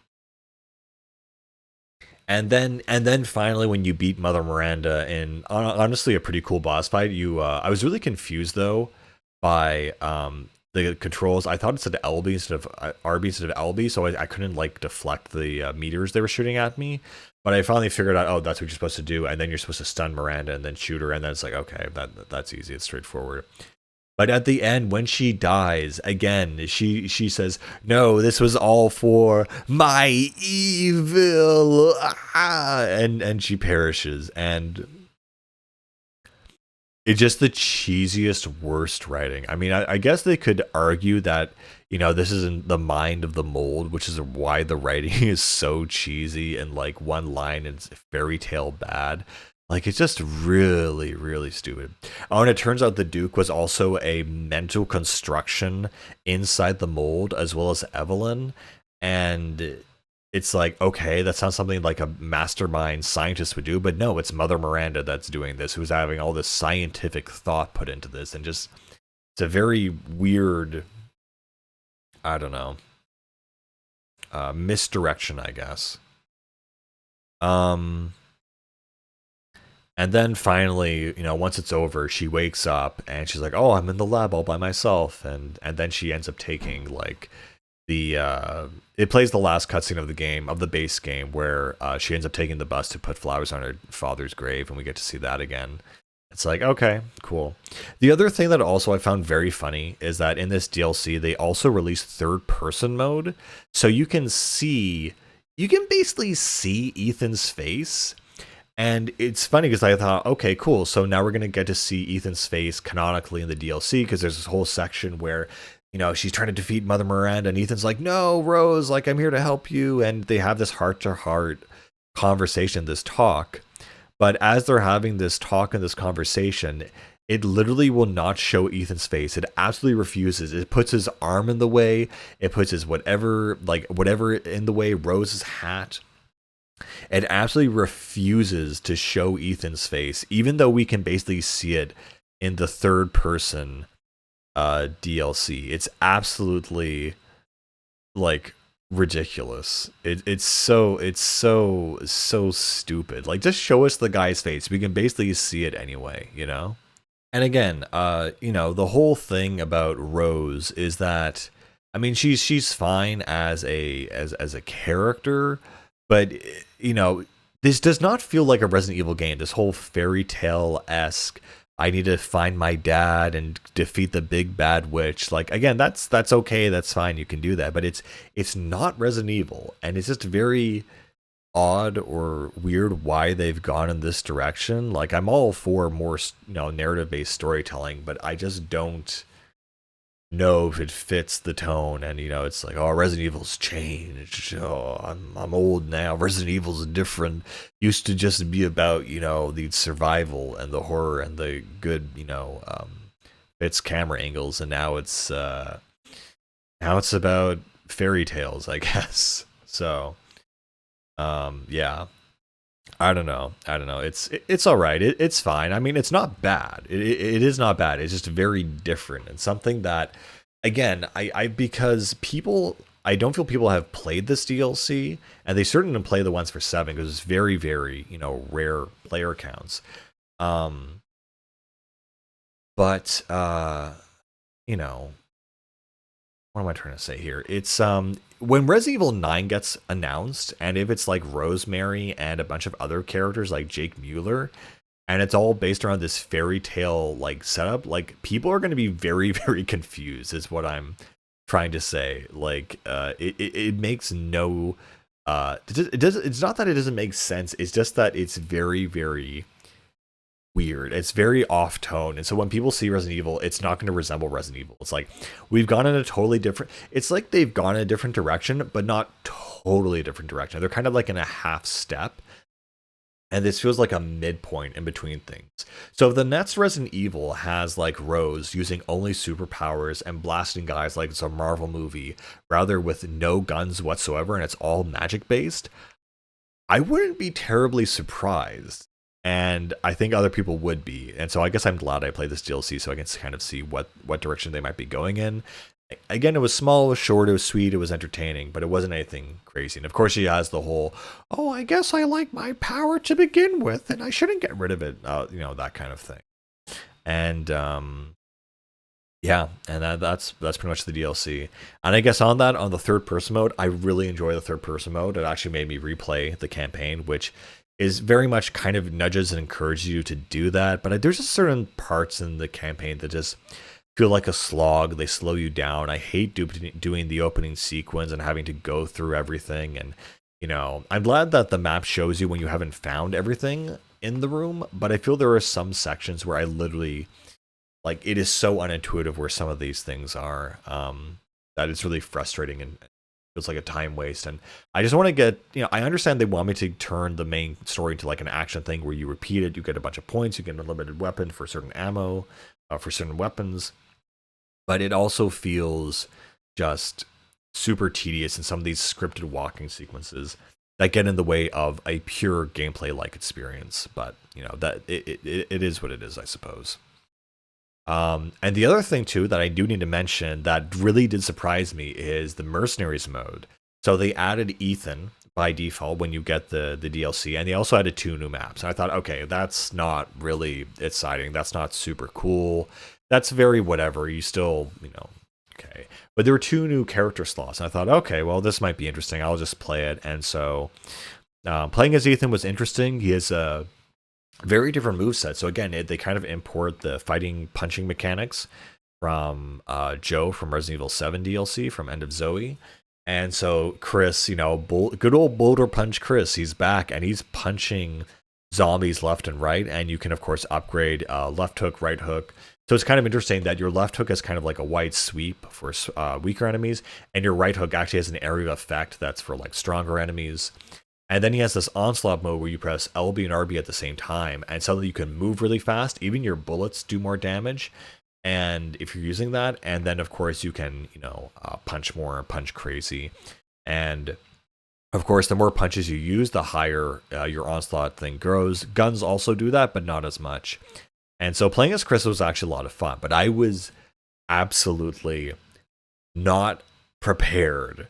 And then finally, when you beat Mother Miranda in honestly a pretty cool boss fight, I was really confused though by the controls. I thought it said LB instead of RB instead of LB, so I couldn't like deflect the meters they were shooting at me. But I finally figured out, oh, that's what you're supposed to do, and then you're supposed to stun Miranda and then shoot her, and then it's like, okay, that's easy, it's straightforward. But at the end, when she dies again, she says, "No, this was all for my evil," and she perishes, and it's just the cheesiest, worst writing. I mean, I guess they could argue that this isn't the mind of the mold, which is why the writing is so cheesy and like one line and fairy tale bad. Like it's just really stupid. Oh, and it turns out the Duke was also a mental construction inside the mold as well as Evelyn, and it's like, okay, that sounds something like a mastermind scientist would do, but no, it's Mother Miranda that's doing this, who's having all this scientific thought put into this, and just it's a very weird, I don't know, misdirection, I guess. Um, and then finally, once it's over, she wakes up and she's like, "Oh, I'm in the lab all by myself," and then she ends up taking like the it plays the last cutscene of the game, of the base game, where she ends up taking the bus to put flowers on her father's grave, and we get to see that again. It's like, okay, cool. The other thing that also I found very funny is that in this DLC they also released third person mode, so you can basically see Ethan's face. And it's funny because I thought, okay, cool. So now we're going to get to see Ethan's face canonically in the DLC, because there's this whole section where, she's trying to defeat Mother Miranda, and Ethan's like, "No, Rose, like, I'm here to help you." And they have this heart to heart conversation, this talk. But as they're having this talk and this conversation, it literally will not show Ethan's face. It absolutely refuses. It puts his arm in the way. It puts his whatever in the way, Rose's hat. It absolutely refuses to show Ethan's face, even though we can basically see it in the third person DLC. It's absolutely like ridiculous. It's so stupid. Like, just show us the guy's face. We can basically see it anyway. And again, the whole thing about Rose is that, I mean, she's fine as a character, but this does not feel like a Resident Evil game. This whole fairy tale-esque, I need to find my dad and defeat the big bad witch. Like, again, that's okay, that's fine, you can do that, but it's not Resident Evil, and it's just very odd or weird why they've gone in this direction. Like, I'm all for more narrative-based storytelling, but I just don't know if it fits the tone. And it's like, oh, Resident Evil's changed, oh, I'm old now, Resident Evil's different, used to just be about the survival and the horror and the good its camera angles, and now it's about fairy tales, I guess. So yeah, I don't know. It's all right. It's fine. I mean, it's not bad. It is not bad. It's just very different, and something that, again, because people, I don't feel people have played this DLC, and they certainly didn't play the ones for 7, because it's very rare player counts. But what am I trying to say here? It's when Resident Evil 9 gets announced, and if it's like Rosemary and a bunch of other characters like Jake Mueller, and it's all based around this fairy tale like setup, like people are going to be very very confused. Is what I'm trying to say. Like it makes no it's not that it doesn't make sense. It's just that it's very very weird. It's very off tone. And so when people see Resident Evil, it's not going to resemble Resident Evil. It's like we've gone in a totally different, it's like they've gone in a different direction, but not totally a different direction. They're kind of like in a half step. And this feels like a midpoint in between things. So if the next Resident Evil has like Rose using only superpowers and blasting guys like it's a Marvel movie, rather with no guns whatsoever and it's all magic based, I wouldn't be terribly surprised. And I think other people would be. And so I guess I'm glad I played this DLC so I can kind of see what direction they might be going in. Again, it was small, it was short, it was sweet, it was entertaining, but it wasn't anything crazy. And of course, she has the whole, oh, I guess I like my power to begin with, and I shouldn't get rid of it, that kind of thing. And yeah, and that's pretty much the DLC. And I guess on the third person mode, I really enjoy the third person mode. It actually made me replay the campaign, which is very much kind of nudges and encourages you to do that. But there's just certain parts in the campaign that just feel like a slog. They slow you down. I hate doing the opening sequence and having to go through everything. And, I'm glad that the map shows you when you haven't found everything in the room. But I feel there are some sections where I literally, like, it is so unintuitive where some of these things are, that it's really frustrating and feels like a time waste. And I just want to get, I understand they want me to turn the main story into like an action thing where you repeat it, you get a bunch of points, you get an unlimited weapon for certain ammo, for certain weapons, but it also feels just super tedious in some of these scripted walking sequences that get in the way of a pure gameplay like experience. But that it is what it is, I suppose. And the other thing too that I do need to mention that really did surprise me is the mercenaries mode. So they added Ethan by default when you get the DLC, and they also added 2 new maps. And I thought, okay, that's not really exciting. That's not super cool. That's very whatever. You still, okay. But there were 2 new character slots, and I thought, okay, well, this might be interesting. I'll just play it. And so playing as Ethan was interesting. He has a very different moveset. So again, they kind of import the fighting punching mechanics from Joe from Resident Evil 7 DLC from End of Zoe. And so Chris, good old Boulder Punch Chris, he's back and he's punching zombies left and right. And you can, of course, upgrade left hook, right hook. So it's kind of interesting that your left hook is kind of like a wide sweep for weaker enemies, and your right hook actually has an area effect that's for like stronger enemies. And then he has this onslaught mode where you press LB and RB at the same time, and suddenly you can move really fast. Even your bullets do more damage. And if you're using that, and then of course you can, punch more, punch crazy. And of course, the more punches you use, the higher your onslaught thing grows. Guns also do that, but not as much. And so playing as Chris was actually a lot of fun, but I was absolutely not prepared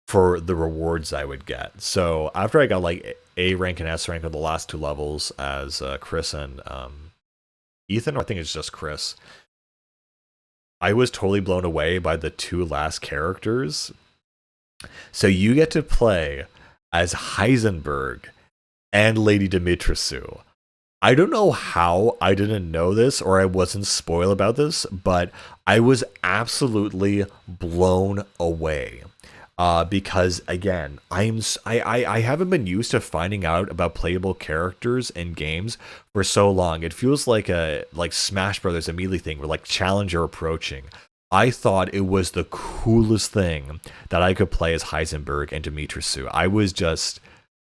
for the rewards I would get. So after I got like A rank and S rank on the last 2 levels as Chris and Ethan, or I think it's just Chris, I was totally blown away by the 2 last characters. So you get to play as Heisenberg and Lady Dimitrescu. I don't know how I didn't know this or I wasn't spoiled about this, but I was absolutely blown away. Because again, I haven't been used to finding out about playable characters in games for so long. It feels like a Smash Brothers immediately thing, where like challenger approaching. I thought it was the coolest thing that I could play as Heisenberg and Dimitrescu. I was just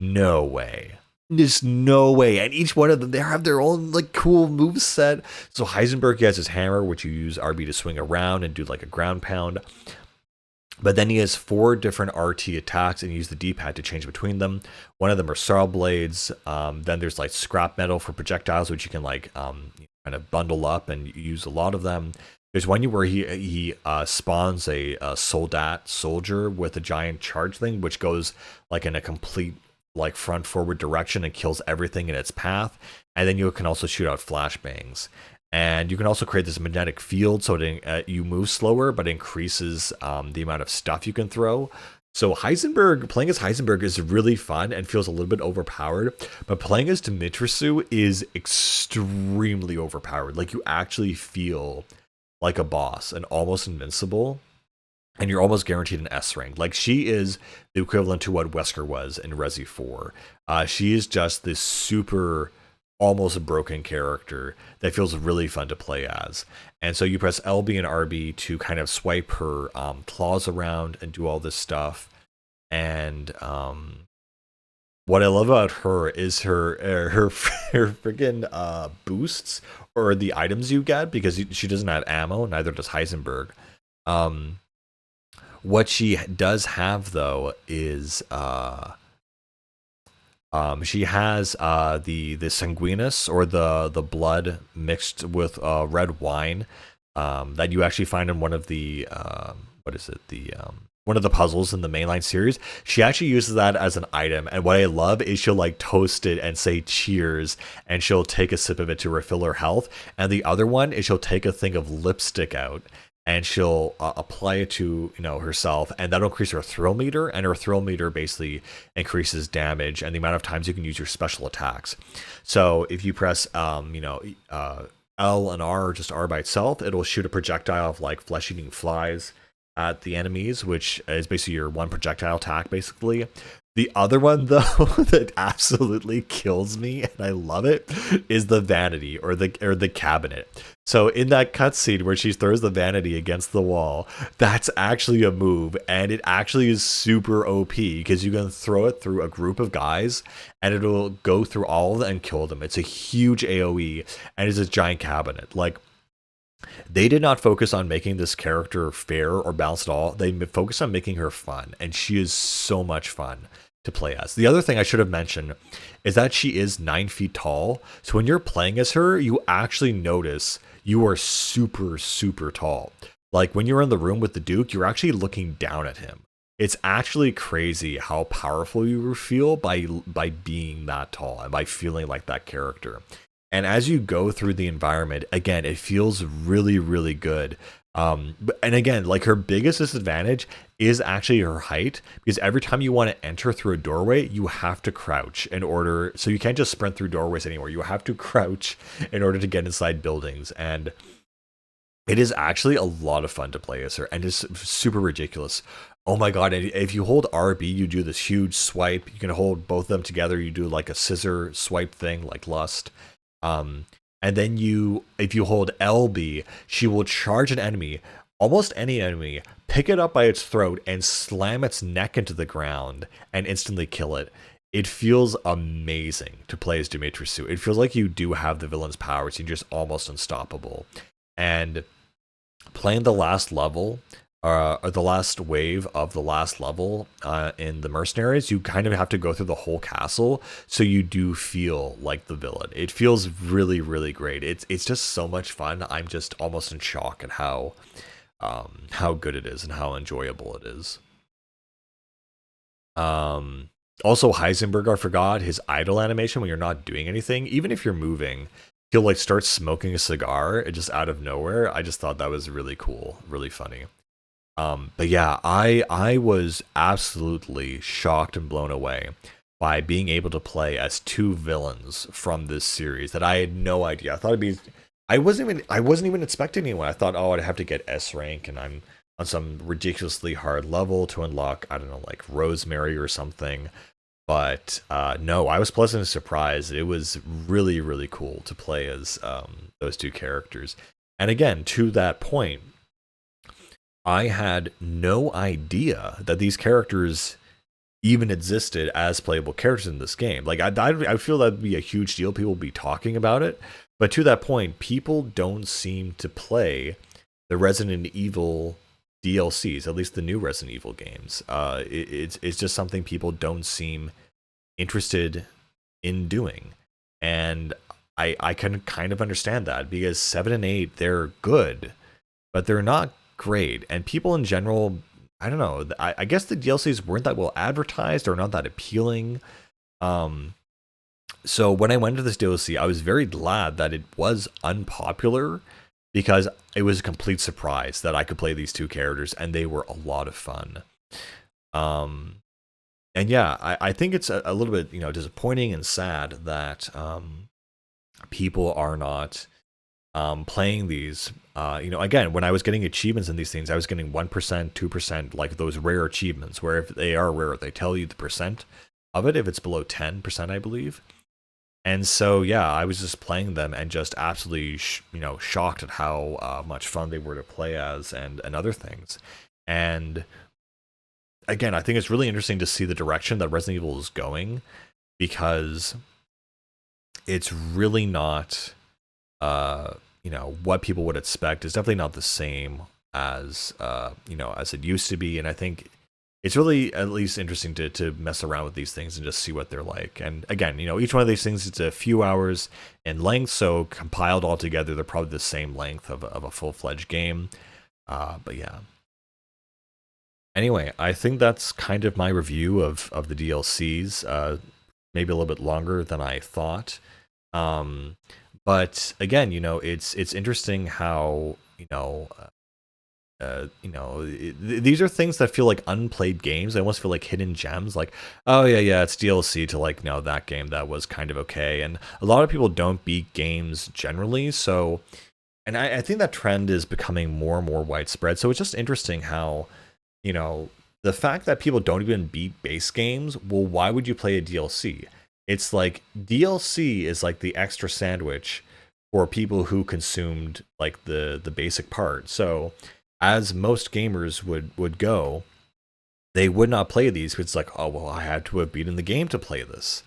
no way. There's no way. And each one of them, they have their own like cool move set. So Heisenberg has his hammer, which you use RB to swing around and do like a ground pound. But then he has 4 different RT attacks and you use the D-pad to change between them. One of them are saw blades. Then there's like scrap metal for projectiles, which you can like kind of bundle up and use a lot of them. There's one where he spawns a soldat soldier with a giant charge thing, which goes like in a complete like front forward direction and kills everything in its path. And then you can also shoot out flashbangs. And you can also create this magnetic field so you move slower, but increases the amount of stuff you can throw. So Heisenberg, playing as Heisenberg is really fun and feels a little bit overpowered, but playing as Dimitrescu is extremely overpowered. Like, you actually feel like a boss and almost invincible, and you're almost guaranteed an S rank. Like, she is the equivalent to what Wesker was in Resi 4. She is just this super, almost broken character that feels really fun to play as. And so you press LB and RB to kind of swipe her claws around and do all this stuff. And what I love about her is her freaking boosts, or the items you get, because she doesn't have ammo, neither does Heisenberg. What she does have, though, is she has the sanguinus, or the blood mixed with red wine, that you actually find in one of the one of the puzzles in the mainline series. She actually uses that as an item, and what I love is she'll like toast it and say cheers, and she'll take a sip of it to refill her health. And the other one is she'll take a thing of lipstick out, and she'll apply it to herself, and that'll increase her thrill meter, and her thrill meter basically increases damage and the amount of times you can use your special attacks. So if you press L and R, or just R by itself, it'll shoot a projectile of like flesh-eating flies at the enemies, which is basically your one projectile attack, basically. The other one, though, that absolutely kills me, and I love it, is the vanity, or the cabinet. So in that cutscene where she throws the vanity against the wall, that's actually a move, and it actually is super OP, because you can throw it through a group of guys, and it'll go through all of them and kill them. It's a huge AoE, and it's a giant cabinet. Like, they did not focus on making this character fair or balanced at all. They focused on making her fun, and she is so much fun to play as. The other thing I should have mentioned is that she is 9 feet tall. So when you're playing as her, you actually notice you are super, super tall. Like, when you're in the room with the Duke, you're actually looking down at him. It's actually crazy how powerful you feel by being that tall and by feeling like that character. And as you go through the environment, again, it feels really, really good. And again, like, her biggest disadvantage is actually her height, because every time you want to enter through a doorway, you have to crouch in order. So you can't just sprint through doorways anymore. You have to crouch in order to get inside buildings. And it is actually a lot of fun to play as her, and it's super ridiculous. Oh my god, if you hold RB, you do this huge swipe. You can hold both of them together. You do like a scissor swipe thing, like Lust. And then if you hold LB, she will charge an enemy, almost any enemy, pick it up by its throat, and slam its neck into the ground and instantly kill it. It feels amazing to play as Dimitrescu. It feels like you do have the villain's powers. You're just almost unstoppable. And playing the last level, or the last wave of the last level in the Mercenaries, you kind of have to go through the whole castle, so you do feel like the villain. It feels really, really great. It's just so much fun. I'm just almost in shock at how good it is and how enjoyable it is. Also, Heisenberg, I forgot, his idle animation when you're not doing anything, even if you're moving, he'll like start smoking a cigar just out of nowhere. I just thought that was really cool, really funny. But yeah, I was absolutely shocked and blown away by being able to play as two villains from this series that I had no idea. I thought it'd be, I wasn't even expecting anyone. I thought, oh, I'd have to get S rank, and I'm on some ridiculously hard level to unlock, I don't know, like Rosemary or something. But no, I was pleasantly surprised. It was really, really cool to play as those two characters. And again, to that point, I had no idea that these characters even existed as playable characters in this game. Like, I feel that'd be a huge deal. People would be talking about it. But to that point, people don't seem to play the Resident Evil DLCs, at least the new Resident Evil games. It's just something people don't seem interested in doing. And I can kind of understand that, because 7 and 8, they're good, but they're not great. And people in general, I don't know, I guess the DLCs weren't that well advertised or not that appealing. So when I went to this DLC, I was very glad that it was unpopular because it was a complete surprise that I could play these two characters and they were a lot of fun. Um, and yeah, I think it's a little bit, disappointing and sad that people are not playing these. Again, when I was getting achievements in these things, I was getting 1%, 2%, like those rare achievements, where if they are rare, they tell you the percent of it if it's below 10%, I believe. And so, yeah, I was just playing them and just absolutely, shocked at how much fun they were to play as and other things. And again, I think it's really interesting to see the direction that Resident Evil is going, because it's really not, what people would expect. It's definitely not the same as, as it used to be. And I think it's really at least interesting to mess around with these things and just see what they're like. And again, each one of these things, it's a few hours in length, so compiled all together, they're probably the same length of a full-fledged game. But yeah. Anyway, I think that's kind of my review of the DLCs. Maybe a little bit longer than I thought. But again, it's interesting how, these are things that feel like unplayed games. They almost feel like hidden gems. Like, oh yeah, it's DLC to like, that game that was kind of okay. And a lot of people don't beat games generally. So, and I think that trend is becoming more and more widespread. So it's just interesting how, the fact that people don't even beat base games. Well, why would you play a DLC? It's like DLC is like the extra sandwich for people who consumed like the basic part. So as most gamers would go, they would not play these. It's like, oh well, I had to have beaten the game to play this,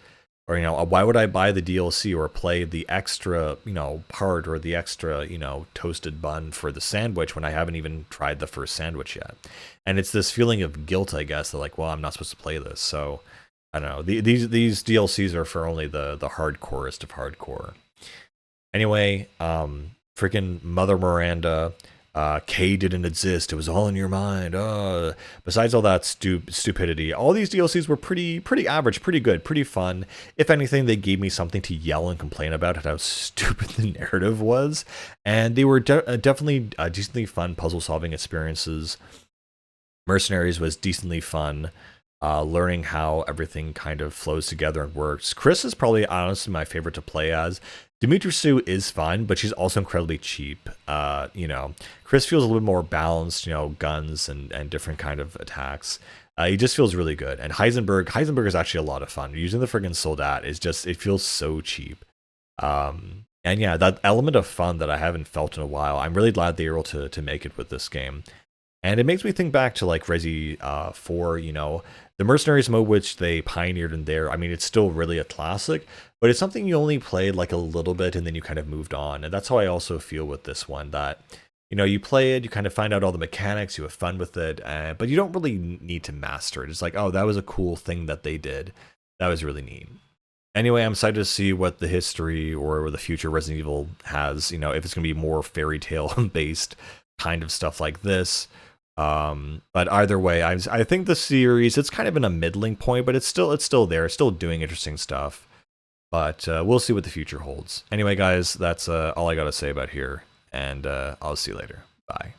or why would I buy the DLC or play the extra part or the extra toasted bun for the sandwich when I haven't even tried the first sandwich yet? And it's this feeling of guilt, I guess, that like, well, I'm not supposed to play this. So I don't know. These DLCs are for only the hardcorest of hardcore. Anyway, freaking Mother Miranda, K didn't exist. It was all in your mind. Besides all that stupidity, all these DLCs were pretty average, pretty good, pretty fun. If anything, they gave me something to yell and complain about how stupid the narrative was, and they were definitely decently fun puzzle solving experiences. Mercenaries was decently fun. Learning how everything kind of flows together and works. Chris is probably honestly my favorite to play as. Dimitrescu is fun, but she's also incredibly cheap. Chris feels a little bit more balanced, guns and different kind of attacks. He just feels really good. And Heisenberg is actually a lot of fun. Using the friggin' Soldat is just, it feels so cheap. And yeah, that element of fun that I haven't felt in a while, I'm really glad they were able to make it with this game. And it makes me think back to like Resi 4, the Mercenaries mode, which they pioneered in there. I mean, it's still really a classic, but it's something you only played like a little bit and then you kind of moved on. And that's how I also feel with this one, that, you play it, you kind of find out all the mechanics, you have fun with it, but you don't really need to master it. It's like, oh, that was a cool thing that they did. That was really neat. Anyway, I'm excited to see what the history or the future Resident Evil has, if it's going to be more fairy tale based kind of stuff like this. But either way, I think the series, it's kind of in a middling point, but it's still there. It's still doing interesting stuff. But we'll see what the future holds. Anyway, guys, that's all I got to say about here. And I'll see you later. Bye.